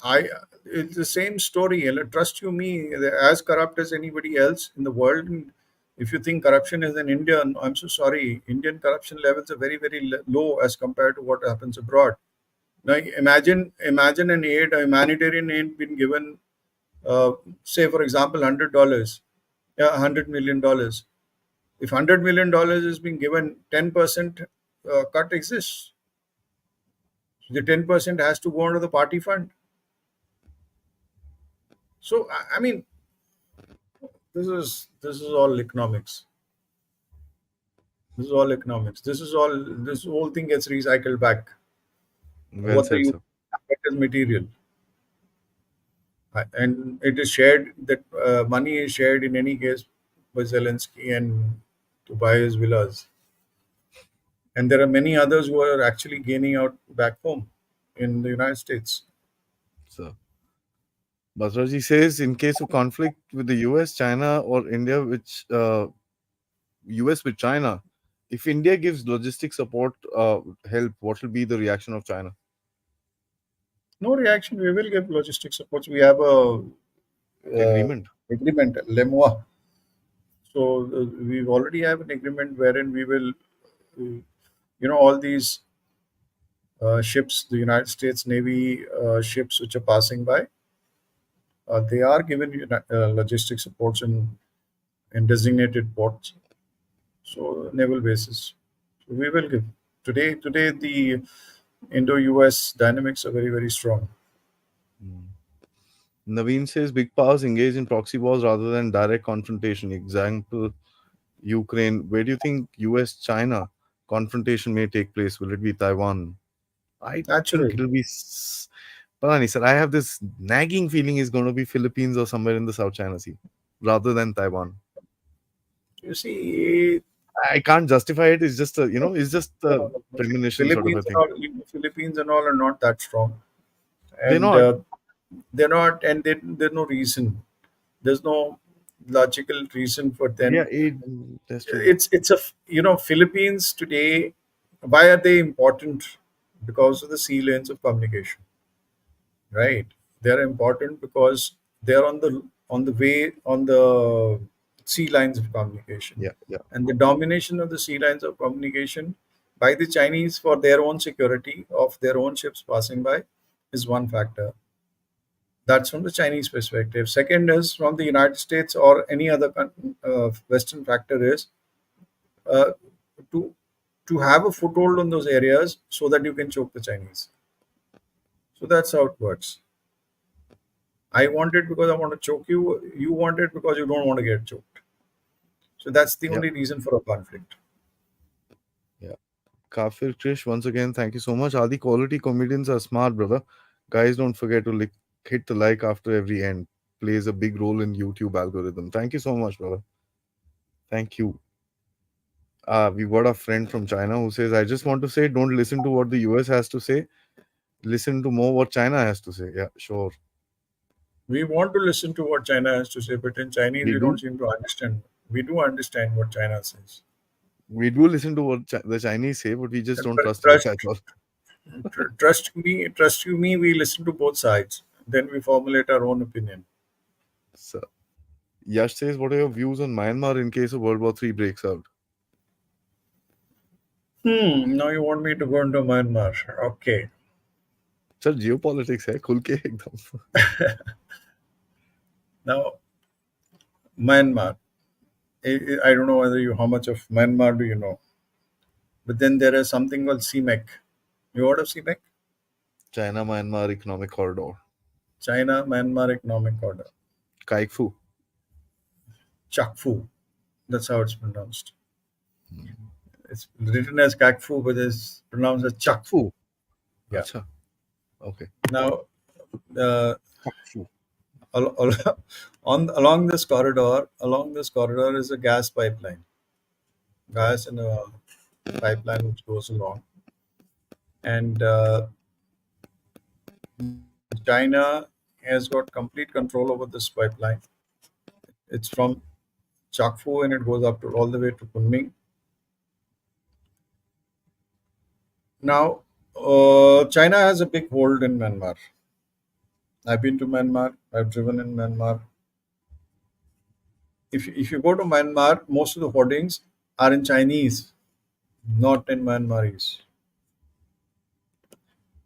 I, it's the same story. And trust you me, they're as corrupt as anybody else in the world. And if you think corruption is in India, I'm so sorry. Indian corruption levels are very, very low as compared to what happens abroad. Now imagine a humanitarian aid being given, uh, say for example, $100, yeah, $100 million. If $100 million is being given, 10% cut exists. The 10% has to go into the party fund. So I mean, this is all economics. This is all economics. This whole thing gets recycled back. Well What the said, use sir. is material, and it is shared. That money is shared in any case by Zelensky and to buy his villas. And there are many others who are actually gaining out back home in the United States. So Basraji says in case of conflict with the US, China, or India, which US with China, if India gives logistic support help, what will be the reaction of China? No reaction. We will give logistic supports. We have a Agreement. agreement, LEMOA. So we already have an agreement wherein we will, all these ships, the United States Navy ships which are passing by, they are given logistic supports in designated ports. So naval bases. So we will give. Today the Indo-US dynamics are very, very strong. Mm. Naveen says big powers engage in proxy wars rather than direct confrontation. Example, Ukraine. Where do you think US China confrontation may take place? Will it be Taiwan? I think Naturally. it'll be. Pata nahi, sir. I have this nagging feeling it's going to be Philippines or somewhere in the South China Sea rather than Taiwan. You see, I can't justify it. It's just a, it's just a No, no, no. premonition sort of a Philippines and thing. all, Philippines and all are not that strong, They're and not. they're not, and there's no reason. There's no logical reason for Yeah, them. that's true. It's a Philippines today. Why are they important? Because of the sea lanes of communication, right? They're important because they're on the way on the sea lines of communication, Yeah, yeah, and the domination of the sea lines of communication by the Chinese for their own security of their own ships passing by is one factor. That's from the Chinese perspective. Second is from the United States or any other Western factor is uh, to to have a foothold on those areas so that you can choke the Chinese. So that's how it works. I want it because I want to choke you. You want it because you don't want to get choked. So that's the yeah, only reason for a conflict. yeah. Kafir Krish, once again, thank you so much. Adi, quality comedians are smart, brother. Guys, don't forget to hit the like after every end. Plays a big role in YouTube algorithm. Thank you so much, brother. Thank you. We've got a friend from China who says, I just want to say, don't listen to what the US has to say. Listen to more what China has to say. Yeah, sure. We want to listen to what China has to say, but in Chinese, We we don't do. seem to understand. We do understand what China says. We do listen to what the Chinese say, but we just And don't trust it. trust, That's all. trust you me, we listen to both sides. Then we formulate our own opinion. So, Yash says, what are your views on Myanmar in case of World War III breaks out? Now you want me to go into Myanmar. Okay. Sir geopolitics है खुल के एकदम. Now, Myanmar. I don't know whether you how much of Myanmar do you know, but then there is something called CMEC. You heard of CMEC? China Myanmar economic corridor. China Myanmar Economic Corridor. Kaikfu. Chakfu. That's how it's pronounced. It's written as Kakfu, but it's pronounced as Chakfu. Chakfu. Yeah. Acha. Okay. Now, uh, Chakfu. along this corridor is a gas pipeline, gas and a pipeline which goes along, and China has got complete control over this pipeline. It's from Chakfu and it goes up to all the way to Kunming. Now, China has a big hold in Myanmar. I've been to Myanmar. I've driven in Myanmar. If you go to Myanmar, most of the hoardings are in Chinese, not in Myanmarese.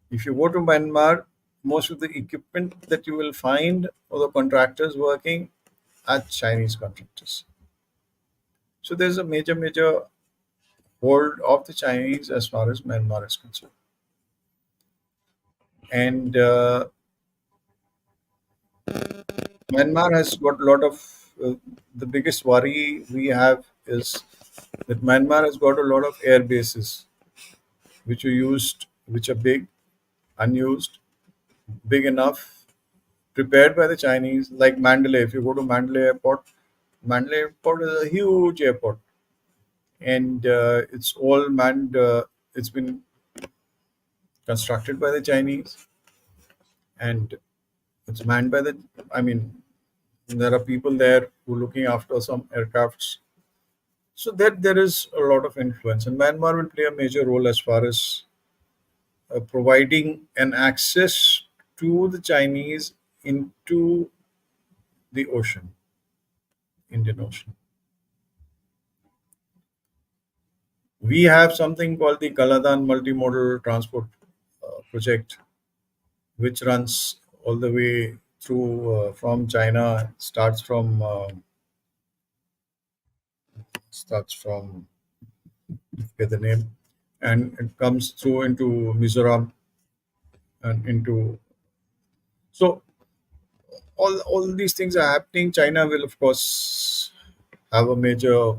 If you go to Myanmar, most of the equipment that you will find or the contractors working are Chinese contractors. So there's a major hold of the Chinese as far as Myanmar is concerned. And Myanmar has got a lot of the biggest worry we have is that Myanmar has got a lot of air bases which are used, which are big, unused, big enough, prepared by the Chinese, like Mandalay. If you go to Mandalay Airport is a huge airport, and it's all manned. It's been constructed by the Chinese, and it's manned by the. I mean, there are people there who are looking after some aircrafts. So that there is a lot of influence, and Myanmar will play a major role as far as providing an access to the Chinese into the ocean, Indian Ocean. We have something called the Kaladan Multimodal Transport Project, which runs all the way through from China. Starts from get the name, and it comes through into Mizoram and into. So all these things are happening. China will of course have a major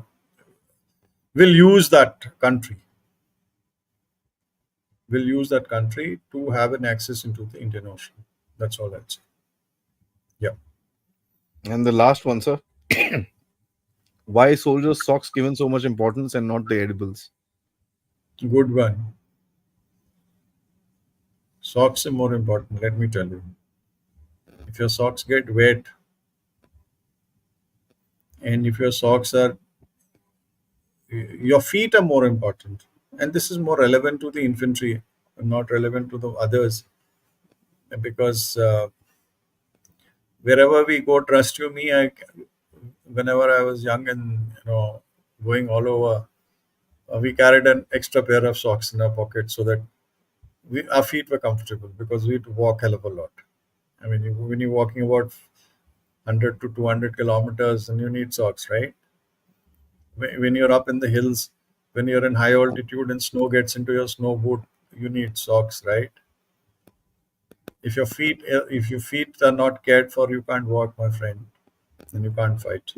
will use that country to have an access into the Indian Ocean. That's all I'd say. Yeah. And the last one, sir. Why soldiers' socks given so much importance and not the edibles? Good one. Socks are more important, let me tell you. If your socks get wet and if your socks are, your feet are more important. And this is more relevant to the infantry, not relevant to the others, because wherever we go, trust you me, whenever I was young and going all over, we carried an extra pair of socks in our pocket so that our feet were comfortable because we had to walk hell of a lot. I mean, when you're walking about 100 to 200 kilometers, and you need socks, right? When you're up in the hills, when you're in high altitude and snow gets into your snow boot, you need socks, right? If your feet are not cared for, you can't walk, my friend, and you can't fight.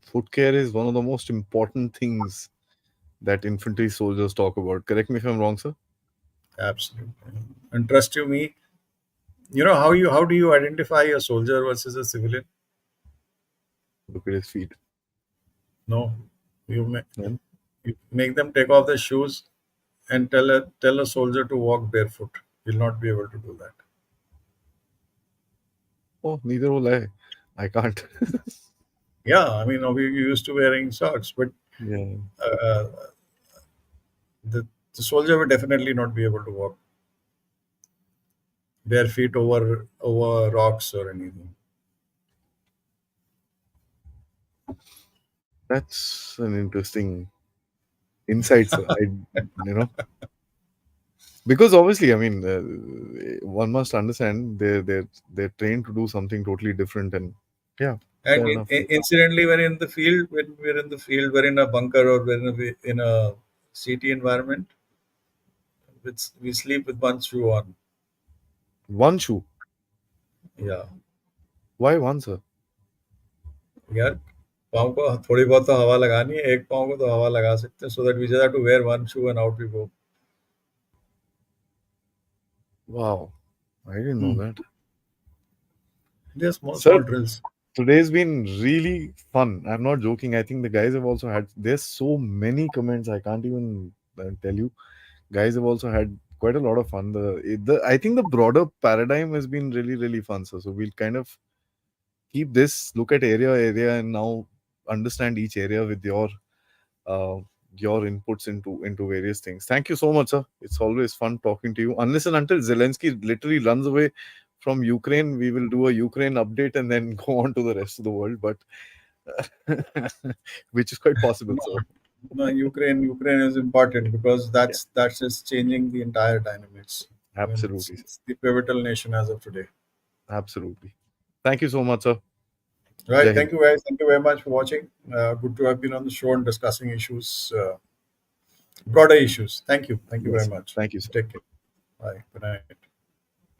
Foot care is one of the most important things that infantry soldiers talk about. Correct me if I'm wrong, sir. Absolutely. And trust you me, how do you identify a soldier versus a civilian? Look at his feet. No, you make, And, you make them take off their shoes and tell a soldier to walk barefoot. He'll not be able to do that. oh, neither will I. I can't. Yeah, I mean, we used to wearing socks, but Yeah. uh, the soldier will definitely not be able to walk bare feet over rocks or anything. That's an interesting insight, sir. You know, because obviously, I mean, one must understand they're trained to do something totally different, and yeah, And fair enough. incidentally, when we're in the field, we're in a bunker or we're in a city environment. We sleep with one shoe on. One shoe. Yeah, Why one, sir? यार पाँव को थोड़ी बहुत तो हवा लगानी है एक पाँव को तो हवा लगा सकते हैं so that we just have to wear one shoe and out we go. Wow, I didn't know Hmm. that. Just small Sir, small drills. today's been really fun. I'm not joking. I think the guys have also had. There's so many comments. I can't even tell you. Guys have also had quite a lot of fun. The I think the broader paradigm has been really really fun. So we'll kind of keep this look at area and now understand each area with uh, your inputs into various things. Thank you so much, sir. It's always fun talking to you. Unless and until Zelensky literally runs away from Ukraine, we will do a Ukraine update and then go on to the rest of the world. But which is quite possible. No, So no, Ukraine is important because yeah, that's just changing the entire dynamics. I mean, absolutely, sir. it's the pivotal nation as of today. Absolutely. Thank you so much, sir. Right. Jai Thank Hind. you guys. Thank you very much for watching. Good to have been on the show and discussing issues, broader issues. Thank you. Thank you very Yes. much. Thank you, sir. Take care. Bye. Good night.